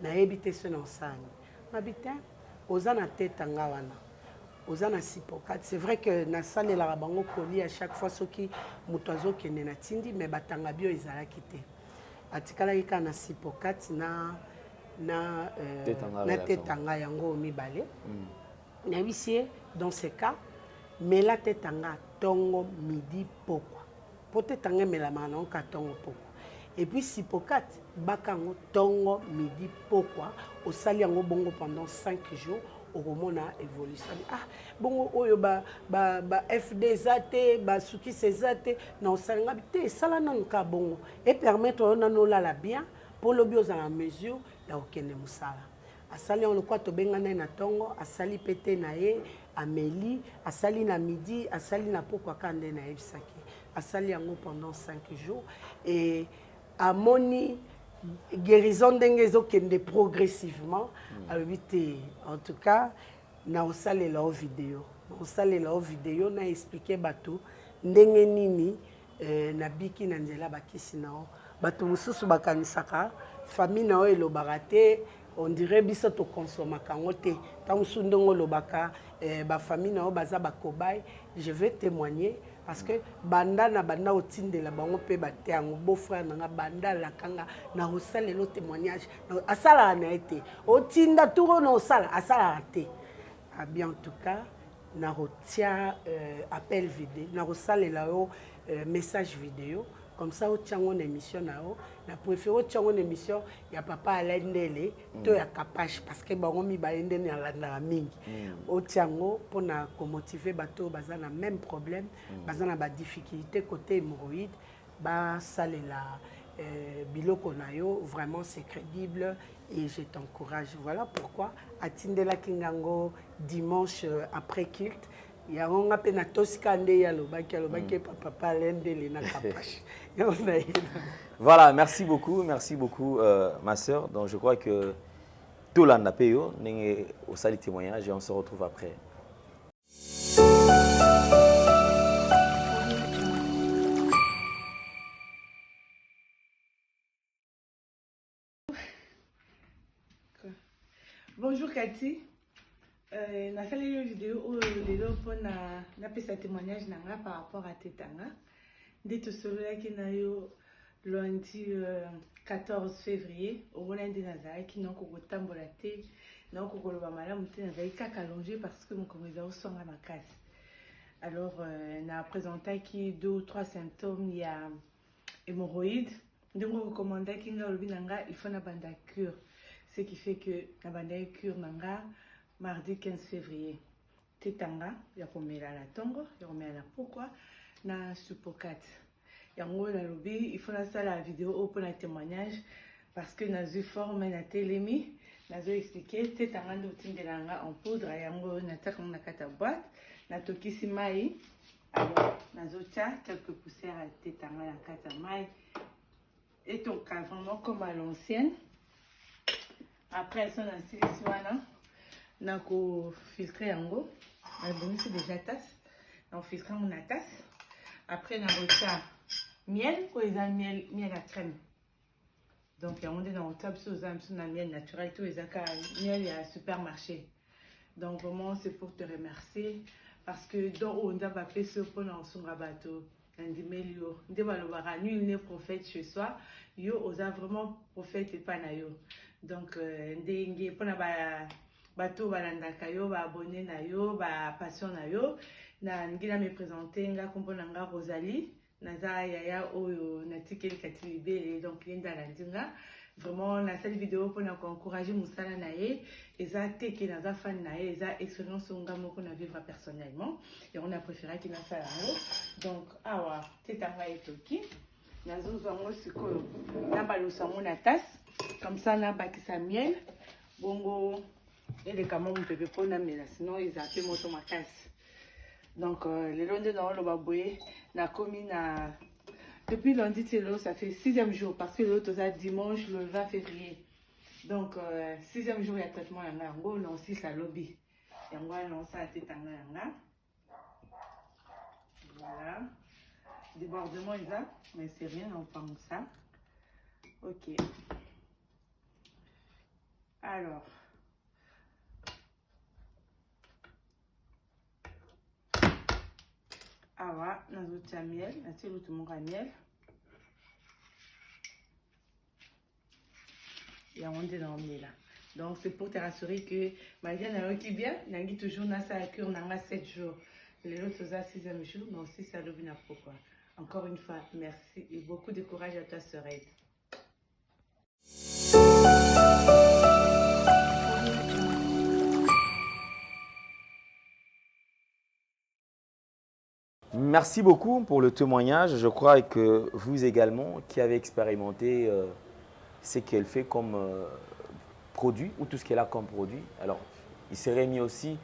na yebite so na osani mabite ozana teta nga wana ozana sipokate c'est vrai que na salle la bango koli à chaque fois soki mutoazo kende na tindi mais batanga bio ezalaki te atikala ika na sipokati na tetanga yango mibale na bisie dans ce cas mais la tetanga tongo midi pokwa potetanga melama na ka tongo pokwa et puis sipokati bakango tongo midi pokwa osali yango bongo pendant 5 jours oromona évolution bongo oyo ba FD zate ba suki sezate na osalinga te sala nanka bongo et permettre na la bien pour le bio dans la mesure ya okende musala asali on le quoi to bengana na tongo asali pété na ye Amélie asali na midi asali na pokwa kande na ebisaki asali yango pendant 5 jours et amoni guérison d'engezo kende progressivement en tout cas na osale la vidéo na expliquer bato ndenge nini na biki na nzela bakisi nao bato mususu bakanisaka famille nao elobaka te on dirait biso to consommer kango te tant sundongo lobaka ba famille nao baza bakobai je vais témoigner parce que banda na banda otindela bango pe baté yango beau frère nanga banda la kanga na osala le témoignage asala na été otinda touro na osala asala té bien en tout cas na retia appel vidéo na osala la message vidéo comme ça au tiango na émission nao na préféré au tiango na émission ya papa alendele to ya capage parce que bango mi baende na landa mingi au tiango pour na motiver bato baza na même problème baza na ba difficulté côté hémorroïde ba salela biloko na yo vraiment c'est crédible et je t'encourage voilà pourquoi atindela kingango dimanche après culte. Ya onga pe na tosika nde ya lobaki papa lendele na kapache. Voilà, merci beaucoup ma sœur. Donc je crois que tout l'anda peyo nenge au sali témoignage et on se retrouve après. Bonjour Cathy. Na sali une vidéo où lelo pona na pesa témoignage nanga par rapport à tetanga ndito solo yaki na yo lundi 14 février au lundi nazaki na ko kotambola te na ko koloba malamu te nazaki kaka allongé parce que mon corps au songa makasi. Alors na présenté qui 2 ou 3 symptômes il y a hémorroïdes ndongo recommandé ki nga lobi nanga il faut na banda cure ce qui fait que na banda cure nanga mardi 15 février. Tetanga, ya komela la tongo, ya komela la pourquoi na suppocat. Yango na lobby, il faut na la vidéo pour la témoignage parce que na zu forme na télémi, na zo expliquer tetanga ndo tindelanga en poudre yango na takanga na kata boîte, na tokisi mai. Alors, na zo tia quelques poussières à tetanga na kata mai. Et ton cas vraiment comme à l'ancienne. Après ça na silisiwana nako filtrer yango na bonisi déjà tasse na filtrer mon tasse après na rota miel ko eza miel à crème donc yango nde na rota biso oza biso na miel naturel to ezaka miel ya supermarché donc vraiment c'est pour te remercier parce que dans on a pas fait ce pour na songa bato ndimeli yo nde balobaka nul n'est prophète chez soi yo oza vraiment prophète et pas na yo donc ndenge pona bato balandaka yo baabonné na yo bapassion na yo na ngila me présenter nga kombo na nga Rosalie naza yaya oyo natikeli kati libele donc yenda la ndinga vraiment na cette vidéo pour encourager musala na ye eza teke naza fan na ye eza expérience nga moko na vivre personnellement et on a préféré qu'il na sala ngo donc awa tetanga etoki nazozo ngo sikoyo na balusa mo na tasse comme ça na bakisa miel bongo et les camons peuvent pas n'amener sinon ils appellent moto ma tasse donc les lundis dans le baboué na commis na depuis lundi ça fait 6e jour parce que l'autre c'est dimanche le 20 février donc 6e jour il y a traitement yanga ngo non si ça lobby yango non ça tetanga yanga voilà débordement il a mais c'est rien on prend ça ok alors awa nazotia miel natie lutu moko ya miel yango nde naomela donc c'est pour te rassurer que malgré nayoki bien nangi toujours nasala cure nanga 7 jours lelo toza 6e jour mais aussi ça lobi na pourquoi encore une fois merci et beaucoup de courage à toi Soreille. Merci beaucoup pour le témoignage. Je crois que vous également, qui avez expérimenté ce qu'elle fait comme produit ou tout ce qu'elle a comme produit, alors il serait mieux aussi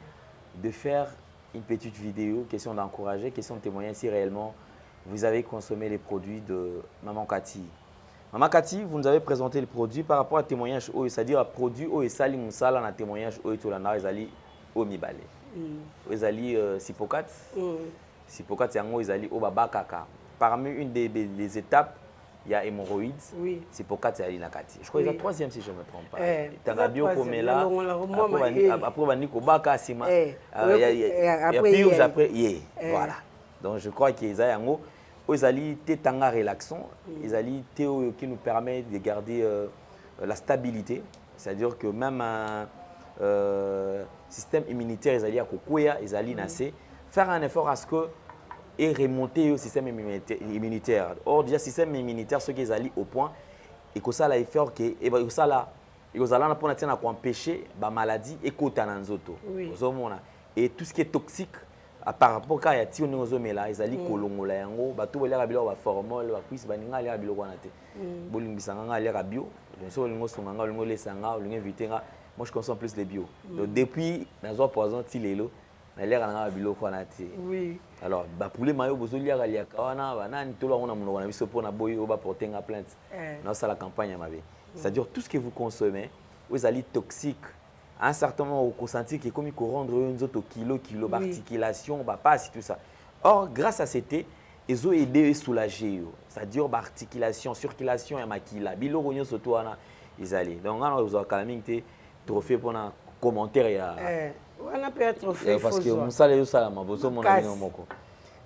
de faire une petite vidéo, question d'encourager, question de témoigner si réellement vous avez consommé les produits de Maman Cathy. Maman Cathy, vous nous avez présenté le produit par rapport à témoignage, c'est-à-dire à produit où Sali Moussala na témoignage où Tolana Ezali Omibale. Ezali Sipokat. Sipokat yango Ezali Obaba Kaka. Parmi une des étapes, il y a hémorroïdes. Oui. Sipokat Ezali Nakati. Je crois que c'est la 3e si je ne me trompe pas. Tangabio Komela. Après Vaniko Baka Sima. Après voilà. Donc je crois qu'ils ont yango. Ezali Tanga relaxant. Ezali Théo qui nous permet de garder la stabilité. C'est-à-dire que même un système immunitaire Ezali à Kokoya, Ezali Nassé. Faire un effort à ce que et remonter au système immunitaire. Or, déjà, le système immunitaire, ce qui est allé au point, et que ça, là, il fait que, et que ça, là, et que ça, là, on a empêcher la maladie et que ça, et tout ce qui est toxique, par rapport à ce qu'on a là, ils allaient kolongola yango, bato ba lera bilo ba formol, ba quiz ba ninga lera bilo wana te. Bolimbisanga nga lera bio, so lingo sunganga lingo lesanga, lingo inviter nga. Moi je consomme plus les bio. Donc depuis nazo poison ti lelo, na lera nga bilo wana te. Oui. Alors ba poulet mayo bozoli ya liaka wana banani tolo ngona munoko na biso pona boyo ba porter nga plainte. Na ça la campagne mabe. C'est-à-dire tout ce que vous consommez, vous allez toxique. À un certain moment, vous consentez que comme il faut rendre une autre kilo d'articulation, passe tout ça. Or, grâce à cet été, ils ont aidé à soulager. C'est-à-dire l'articulation, circulation et maquilla. Bilo rognon surtout ils allaient. Donc, on a quand même été trophée pour un commentaire. On a pu être trophée. Parce que on sait ça,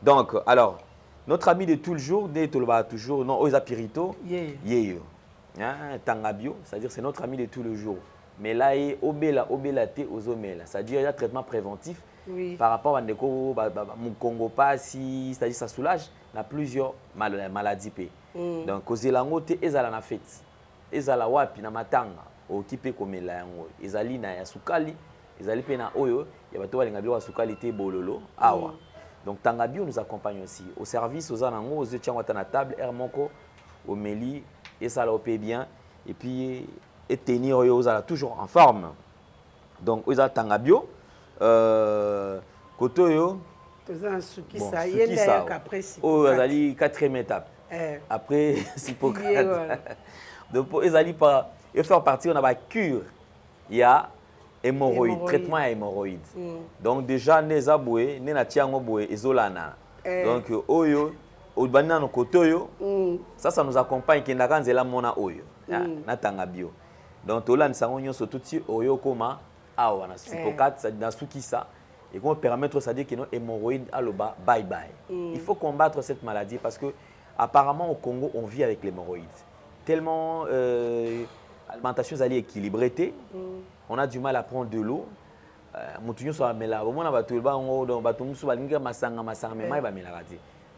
donc, alors, notre ami de tout le jour, dès toujours, non, Oza Pirito, Tangabio, c'est-à-dire c'est notre ami de tout le jour. Mais là, il y a c'est-à-dire il y a un traitement préventif par rapport à mon Congo Passi, c'est-à-dire ça soulage dans plusieurs maladies. Donc, aux élangots, ils ont la fête. Ils ont la wapi, na matanga, au kipe comme la yango. Ils ont la sukali, ils ont la oyo, il y a pas sukali te bololo, awa. Donc, Tangabio nous accompagne aussi. Au service, aux alango, aux étiens à la table, Hermoko, au Méli, et ça l'a bien. Et puis, et tenir toujours en forme. Donc, ils ont Tangabio. Kotoyo. Ils ont un suki ça. Il y a après Sipokat. Ils ont 4e étape. Après Sipokat. Donc, ils ont faire partie de la cure. Il y a hémorroïde, traitement à hémorroïde. Donc déjà neza boué, né na tiango boué ezolana. Donc oyo obana no kotoyo. Ça nous accompagne qui ndaka nzela mona oyo. Na tanga bio. Donc tola nsango nyonso tuti oyo koma awa na sipokate ça na sukisa et qu'on permettre ça dire que nos hémorroïdes aloba bye bye. Il faut combattre cette maladie parce que apparemment au Congo on vit avec l'hémorroïde. Tellement alimentation est équilibrée, on a du mal à prendre de l'eau.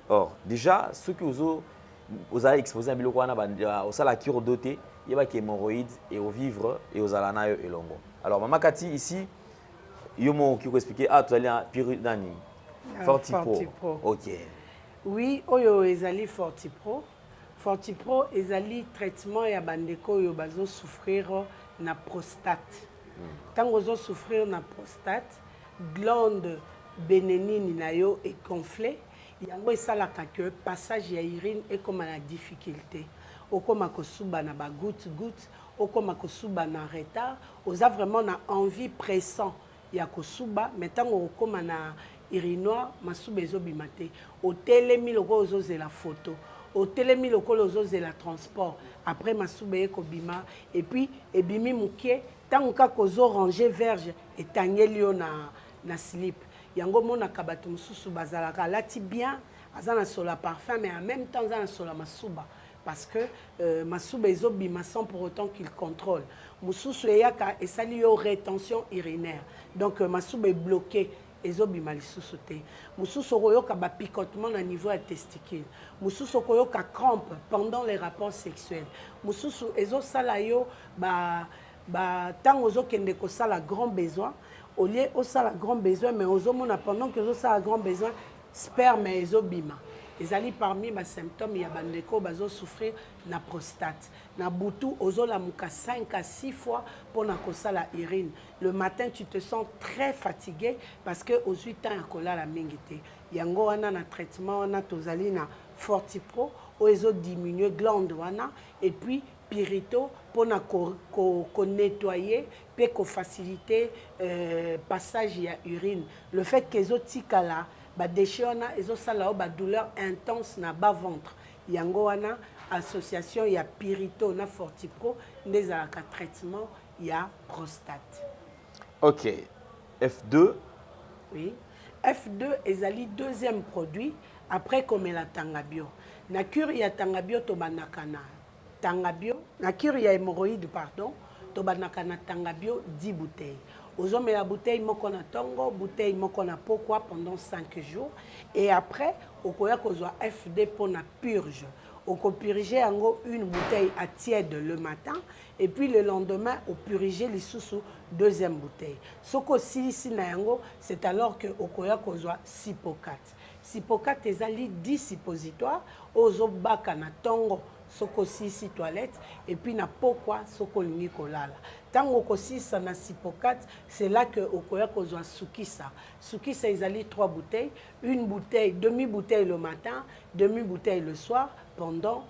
Or, déjà, ceux qui vous avez exposé à la cure doté, il y a des hémorroïdes et au vivre et aux alanayo et longo. Alors, Maman Kati, ici, il y a un qui vous expliquer, ah, tu as Pyridani, Fortipro. Ok. Oui, oyo ezali Fortipro. Fortipro ezali traitement ya bandeko oyo bazo souffrir na prostate. Tant ozo souffrir na prostate, glande bénénine na yo est gonflée. Yango esalaka que passage ya urine est comme la difficulté. Okoma kosuba na ba goutte, okoma kosuba na retard, oza vraiment na envie pressant ya kosuba, mais tant okoma na urinoir, masuba ezobima te. Otelemi loko ozozela photo. Otelemi loko ozozela transport. Après masuba ekobima et puis ebimi mukie tant ka kozo ranger verge etangeli yo na slip. Yango mona kabatu mususu bazalaka lati bien azana sola parfum mais en même temps azana sola masuba parce que masuba ezobima sans pour autant qu'il contrôle. Mususu eyaka esali yo rétention urinaire. Donc masuba est bloqué ezobima lisusu te. Mususu koyoka ba picotement na niveau ya testicule. Mususu koyoka crampe pendant les rapports sexuels. Mususu ezosala yo tant ozokende kosala grand besoin. Au lieu de ça, grand besoin, mais aux hommes, pendant que ça a grand besoin, sperme et ezobima. Ils allaient parmi les symptômes, il y a bandeko, bazo souffrir na prostate. Na boutou, ozola muka 5 à 6 fois pour na kosa la urine. Le matin, tu te sens très fatigué parce que aux 8 ans, il y a la mingité. Yango wana na traitement, wana tozali na Fortipro, ozo diminuer glande wana et puis Pirito pour nettoyer et faciliter passage à urine. Le fait que les otikala ba déchirona ezo sala ba douleur intense na bas ventre. Yango wana association ya Pirito na Fortipro des alaka traitement ya prostate. OK. F2. Oui. F2 ezali deuxième produit après comme la tangabio. Na cure ya tangabio to banakana. Tangabio, na cure ya hémorroïde, pardon, tobanaka na tangabio 10 bouteilles. Ozome la bouteille moko na tongo, bouteille moko na pokwa pendant 5 jours. Et après, okoya kozwa FD pour na purge. Oko purger ango une bouteille à tiède le matin. Et puis le lendemain, au purger les sous deuxième bouteille. Soko si na yango, c'est alors que okoya kozwa sipokate. Sipokate ezali 10 suppositoires. Ozo baka na tongo. Soko sisi toilette et puis na pokwa soko lingi kolala. Tango kosisa na sipokate, c'est là que okoya kozwa sukisa. Sukisa ezali 3 bouteilles, une bouteille, demi-bouteille le matin, demi-bouteille le soir pendant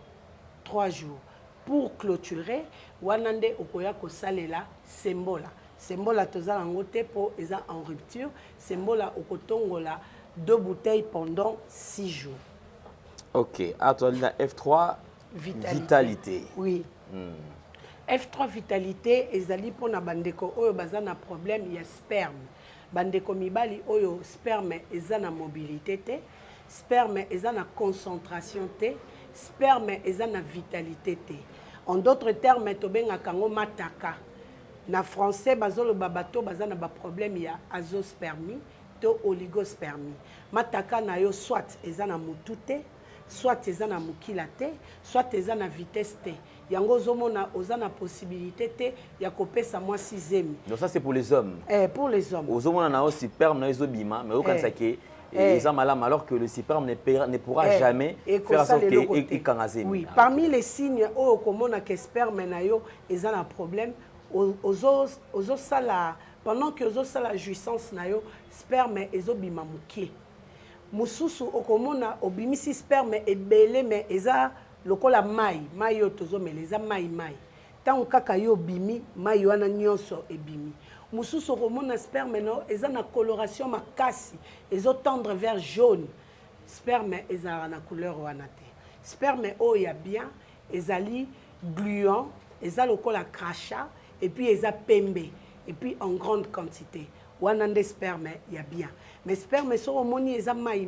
3 jours. Pour clôturer, wanande okoya kosalela sembola. Sembola tozala ngote po eza en rupture, sembola okotongola 2 bouteilles pendant 6 jours. OK, atolina F3 Vitalité. Oui. F3 Vitalité ezali pona bandeko oyo bazana problème ya sperme. Bandeko mibali oyo sperme ezana mobilité te, sperme ezana concentration te, sperme ezana vitalité te. En d'autres termes, tobenga kango mataka. Na français bazolo babato bazana ba problème ya azospermie to oligospermie. Mataka na yo soit ezana mutu te, soit ezana mukila te, soit ezana vitesse te. Yango zomona ozana possibilité te ya kopesa moi 6e. Donc ça c'est pour les hommes. Pour les hommes. Ozomona na aussi sperme na ezobima, mais okanisa ke eza malama alors que le sperme ne pourra jamais faire ça que ikangazemi. Oui, parmi les signes o komona que sperme na yo ezana problème, ozo sala pendant que ozo sala jouissance na yo sperme ezobima mukie. Mususu okomona obimisi sperme ebele mais eza lokola mai yo tozomela eza mai tant kaka yo bimi mai wana nyonso ebimi mosusu okomona sperme no eza na coloration makasi ezotendre vers jaune. Sperme ezalaka na couleur wana te. Sperme oyo ya bien ezali gluant, eza lokola crachat et puis eza pembe et puis en grande quantité. Wana nde sperme ya bien. Mais sperme so omoni eza mai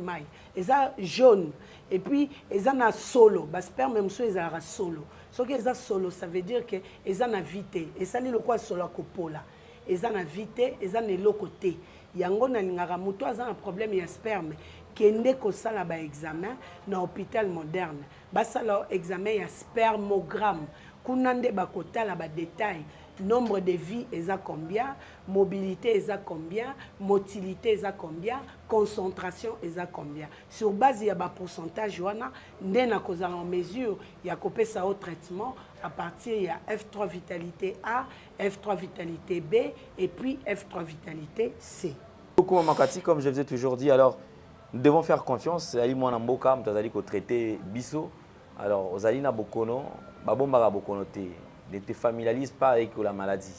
eza jaune et puis eza na solo, ba sperme mosusu ezalaka solo. Soki eza solo, ça veut dire que eza na vite, esali lokwa solo akopola. Eza na vite, eza na eloko te. Yango nalingaka moto aza na problème ya sperme kende kosala ba examen na hôpital moderne. Basala examen ya spermogramme. Kuna nde bakotala ba détail. Nombre de vie eza combien, mobilité eza combien, motilité eza combien, concentration eza combien. Sur base ya ba pourcentage wana nde na kozala en mesure ya kopesa au traitement à partir ya F3 vitalité A, F3 vitalité B et puis F3 vitalité C. Beaucoup Maman Cathy, comme je vous ai toujours dit, alors nous devons faire confiance. Ali mwana mboka mtazali ko traiter biso. Alors ozali na bokono, babomba bokono te. Ne te familiarise pas avec la maladie.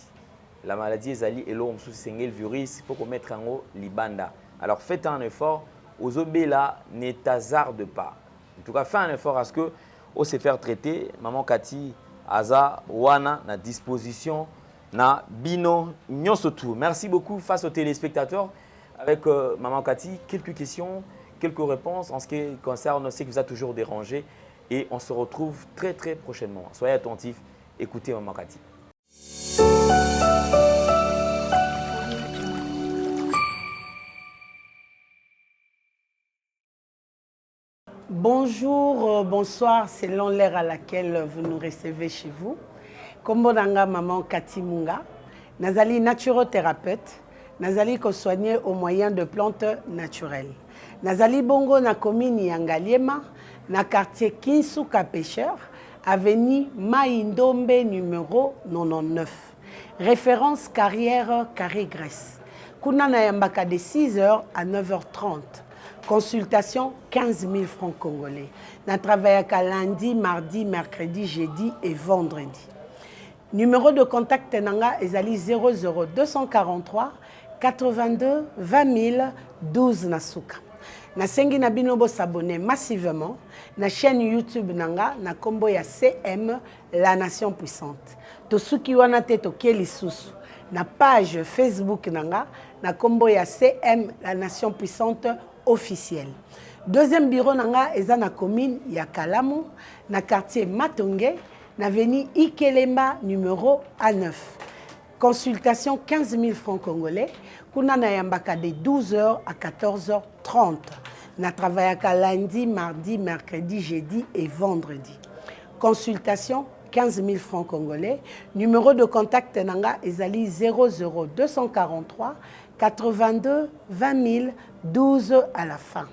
La maladie est ali et l'homme sous le virus, il faut qu'on mette en haut libanda. Alors faites un effort, aux obéla ne t'hazarde pas. En tout cas, faites un effort à ce que on se faire traiter. Maman Cathy, Aza, Wana, na disposition, na bino, nyonso tout. Merci beaucoup face aux téléspectateurs. Avec Maman Cathy, quelques questions, quelques réponses en ce qui concerne ce qui vous a toujours dérangé. Et on se retrouve très très prochainement. Soyez attentifs. Écoutez Maman Cathy. Bonjour, bonsoir, selon l'heure à laquelle vous nous recevez chez vous. Kombonanga Maman Cathy Munga, nazali naturothérapeute, nazali ko soigner au moyen de plantes naturelles. Nazali bongo na commune Yangaliema, na quartier Kinsuka Pêcheur, avenue Maïndombe numéro 99. Référence carrière Carré Grèce. Kuna na yambaka de 6h à 9h30. Consultation 15 000 francs congolais. Na travaille à lundi, mardi, mercredi, jeudi et vendredi. Numéro de contact nanga ezali 00 243 82 20 000 12 nasuka. Nasengi na binobo s'abonner massivement na chaîne YouTube nanga na kombo ya CM La Nation Puissante. To suki wana te to keli susu na page Facebook nanga na kombo ya CM La Nation Puissante officielle. Deuxième bureau nanga eza na commune ya Kalamu na quartier Matonge na avenue Ikelemba numéro A9. Consultation 15 000 francs congolais. Kuna na yambaka de 12h à 14h30. Na travaillaka lundi, mardi, mercredi, jeudi et vendredi. Consultation 15 000 francs congolais. Numéro de contact nanga ezali 00 243 82 20 000 12 à la fin.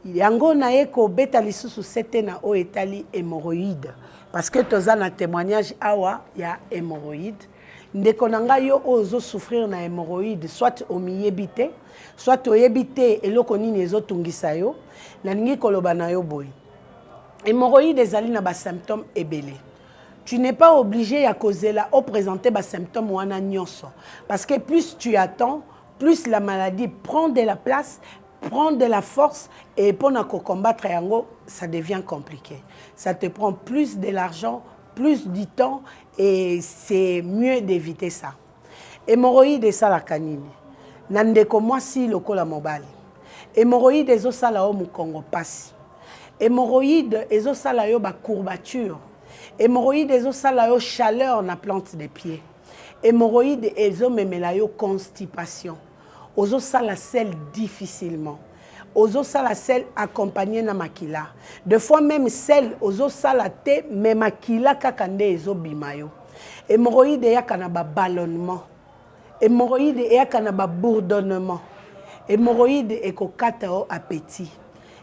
Yango na eko beta lisusu sete na o etali hémorroïde. Parce que toza na témoignage awa ya hémorroïde. Ndeko nanga yo ozo souffrir na hémorroïde soit omiyebite soit oyebite eloko nini ezotungisa yo na ningi koloba na yo boy. Hémorroïde ezali na ba symptômes ebele. Tu n'es pas obligé à causer là au présenter ba symptômes wana nyonso parce que plus tu attends, plus la maladie prend de la place, prend de la force et pour na combattre yango, ça devient compliqué. Ça te prend plus de l'argent, plus du temps et c'est mieux d'éviter ça. Hémorroïde et ça la canine. Nandeko mwasi lokola mobali. Hémorroïde ezo sala o mukongo pasi. Hémorroïde ezo sala yo ba courbature. Hémorroïde ezo sala yo chaleur na plante des pieds. Hémorroïde ezo memela yo constipation. Ozo sala sel difficilement. Ozo sala sel accompagné na makila. Des fois même sel ozo sala te mais makila kakande ezo bimayo. Hémorroïde yakana ba ballonnement. Hémorroïde yakana ba bourdonnement. Hémorroïde ekokata o appétit.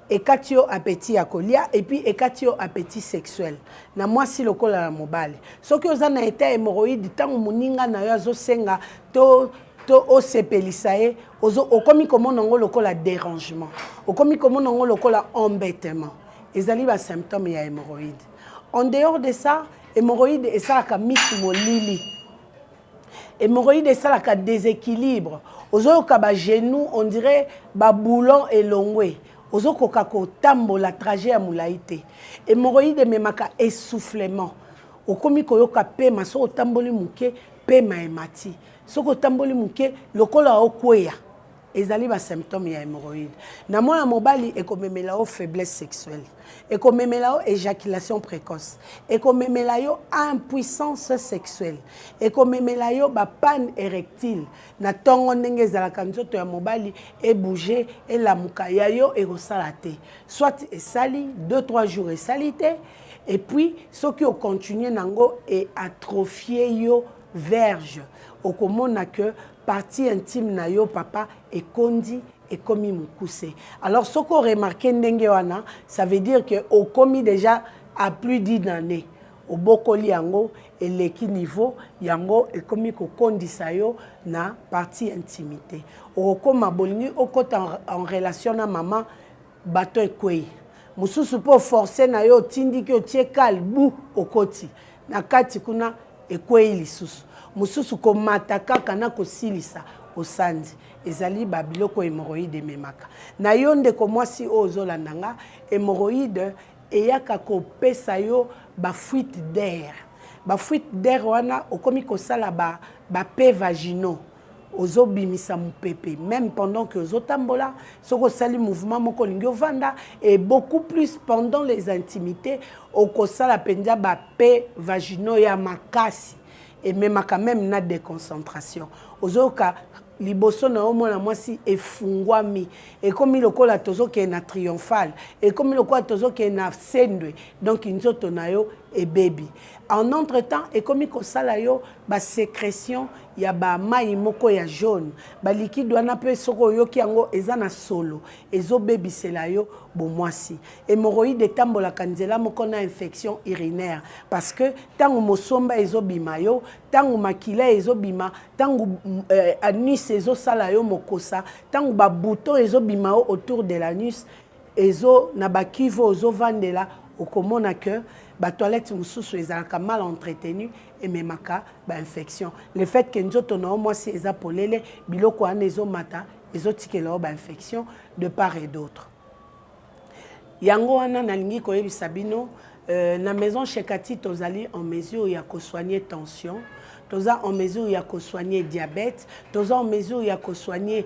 Ekatio appétit akolia et puis ekatio appétit sexuel. Na mwasi lokola la mobile. Soki ozana eta hémorroïde tango muninga na yo azo senga to osepelisaye okomi komona ngo lokola dérangement. Okomi komona ngo lokola embêtement. Ezali ba symptômes ya hémorroïde. En dehors de ça, hémorroïde esalaka misu molili. Hémorroïde ça la déséquilibre. Ozoyoka ba genou, on dirait ba boulon elongwe. Ozokoka ko tambo la trajet à moulaïté. Hémorroïde memaka essoufflement. Okomi koyoka pema so otamboli muke pema emati. Soko tamboli muke lokola okweya. Ezali ba symptômes ya hémorroïde. Na mwana mobali ekomemela o faiblesse sexuelle. Ekomemela o éjaculation précoce. Ekomemela yo impuissance sexuelle. Ekomemela yo ba panne érectile. Na tongo ndenge ezalaka nzoto ya mobali e bouger et la muka ya yo ekosala te. Soit esali 2-3 jours esali te. Et puis ceux qui ont continué nango et atrophié yo verge. Okomona que partie intime na yo papa et kondi et komi mukuse. Alors ce qu'on remarque ndenge wana, ça veut dire que au komi déjà à plus d'1 année. Au bokoli yango et leki niveau yango et komi ko kondisa yo na partie intimité. Au koma bolingi au côté en relation na maman bato ekwe. Mususu po forcer na yo tindi ki otie kalbu okoti. Na kati kuna ekwe lisusu. Mususu ko mataka kana ko silisa osandi. Ezali babiloko hémorroïde memaka. Na yonde ko mwasi ozola nanga hémorroïde eyaka ko pesa yo ba fuite d'air. Ba fuite d'air wana okomi ko sala ba pe vaginaux. Ozo bimisa mupepe même pendant que ozo tambola soko sali mouvement moko lingi ovanda et beaucoup plus pendant les intimités oko sala penja ba pe vaginaux ya makasi et même quand même na déconcentration ozo ka liboso na omona mwasi efungwami et comme lokola tozo ke na triomphal et comme lokola tozo ke na sendwe donc nzoto na yo et baby en entre-temps et comme ko sala yo ba sécrétion ya ba mai moko ya jaune ba liquide wana pe soko yo ki yango eza na solo ezo baby sela yo bo mwasi hémorroïde tambola kanzela moko na infection urinaire parce que tango mosomba ezo bima yo tango makila ezo bima tango anus ezo sala yo mokosa tango ba bouton ezo bima autour de l'anus ezo na ba kivo ozo vandela okomona que ba toilette mususu ezalaka mal entretenu et memaka ba infection le fait que nzoto na moi si eza polele biloko wana ezo mata ezo tikela ba infection de part et d'autre yango wana nalingi koyebisa bino na maison chez Kati tozali en mesure ya ko soigner tension toza en mesure ya ko soigner diabète toza en mesure ya ko soigner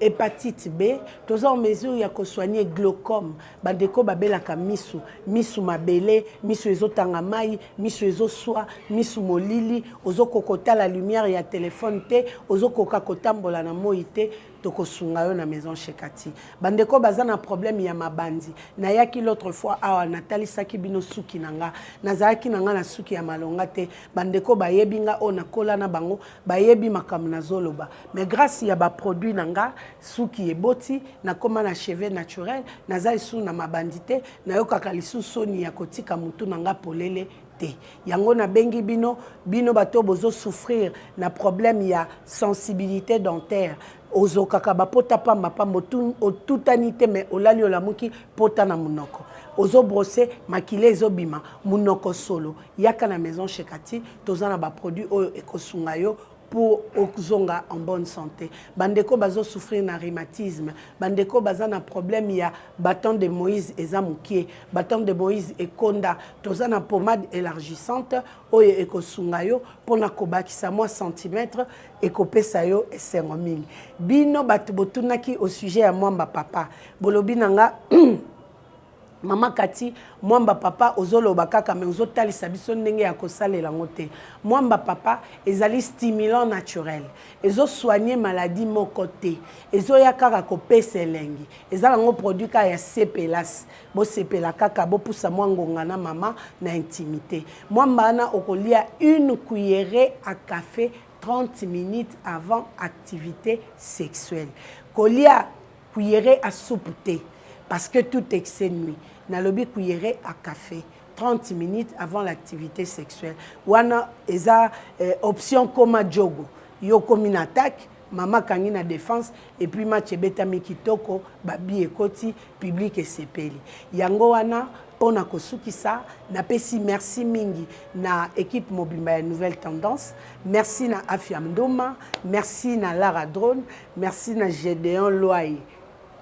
hépatite B toza en mesure ya ko soigner glaucome bandeko babelaka misu mabele misu ezotanga mai misu ezoswa misu molili ozokokota la lumière ya téléphone te ozokoka kotambola na moi te tokosunga yo na maison chez Kati bandeko baza na problème ya mabandi na yaki l'autre fois awa natalisaki bino suki nanga nazalaki nanga na suki ya malonga te bandeko bayebinga na kola na bango bayebi makambo na zoloba mais grâce ya ba produit nanga suki eboti na koma na cheveux naturel nazali su na mabandité na yokaka lisu soni ya kotika mutu nanga polele te yango na bengi bino bato bozo souffrir na problème ya sensibilité dentaire ozo kaka ba pota pamba pambo tutanité mais olali olamuki pota na munoko ozo brosser makile ezo bima munoko solo yaka na maison chez Kati tozana ba produit oyo ekosunga yo pour okuzonga en bonne santé bandeko bazo souffrir na rhumatisme bandeko baza na problème ya bâton de Moïse ezamukie bâton de Moïse ekonda tozana pommade élargissante oyo ekosunga yo pona kobakisa moi centimètre ekopesa yo esengo mingi bino bato botunaki au sujet ya mwamba papa bolobi nanga Mama Kati, mwamba papa ozoloba kaka me ozotalisa biso ndenge ya kosalela ngote. Mwamba papa ezali stimulant naturel. Ezo soigner maladie moko te. Ezo ya kaka kopesa elengi. Ezala ngo produit ka ya sepelas. Bo sepela kaka bo pusa mwangonga na mama na intimité. Mwamba na okolia 1 cuillerée à café 30 minutes avant activité sexuelle. Kolia cuillerée à soupe thé. Parce que tout excès nuit. Nalobi cuillerée à café 30 minutes avant l'activité sexuelle. Wana eza option comme jogo. Yo comme une attaque, maman kangi na défense et puis match beta mikitoko babi ekoti public et sepeli. Yango wana pona kosukisa na pesi merci mingi na équipe mobimba ya nouvelle tendance, merci na Afia Mdoma, merci na Lara Drone, merci na Gédéon Loaye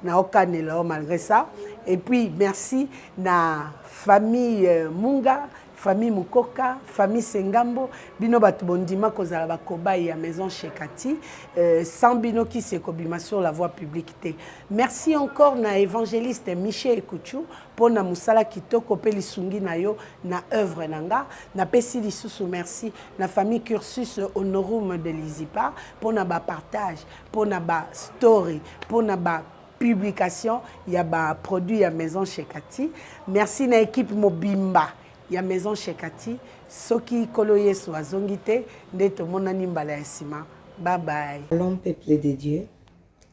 na okanela malgré ça, et puis merci na famille Munga, famille Mukoka, famille Sengambo, bino batu bondima kozala ba kobaye ya maison Shekati, sans bino qui se kobima sur la voie publique. Merci encore na évangéliste Michel Ekouchou pour na musala kitoko pe lisungi na yo na œuvre nanga, na pesi lisusu merci na famille Cursus Honorum de Lizipa pour na ba partage, pour na ba story, pour na ba publication, ya ba produit ya maison Shekati. Merci na équipe Mobimba ya maison Shekati, soki kolo yesu azongite ndeto monani mbala esima. Bye bye. Shalom peuple de Dieu,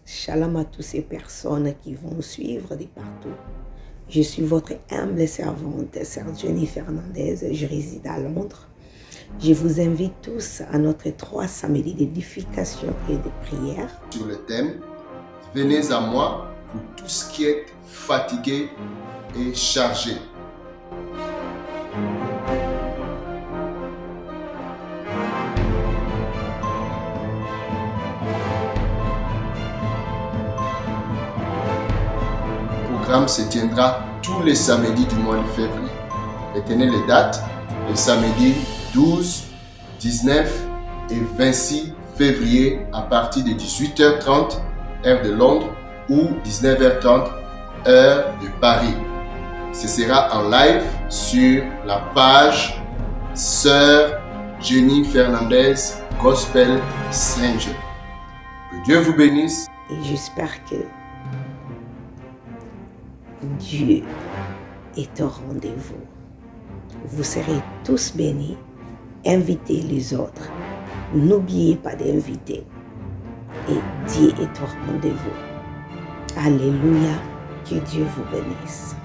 shalom à toutes ces personnes qui vont nous suivre de partout. Je suis votre humble servante, Sœur Jenny Fernandez, je réside à Londres. Je vous invite tous à notre 3 samedis d'édification et de prière. Sur le thème, venez à moi, vous tous qui êtes fatigués et chargés. Le programme se tiendra tous les samedis du mois de février. Retenez les dates, les samedis 12, 19 et 26 février à partir de 18h30 heure de Londres ou 19h30 heure de Paris. Ce sera en live sur la page Sœur Jenny Fernandez Gospel Singer. Que Dieu vous bénisse. Et j'espère que Dieu est au rendez-vous. Vous serez tous bénis. Invitez les autres. N'oubliez pas d'inviter. Et Dieu est au rendez-vous. Alléluia. Que Dieu vous bénisse.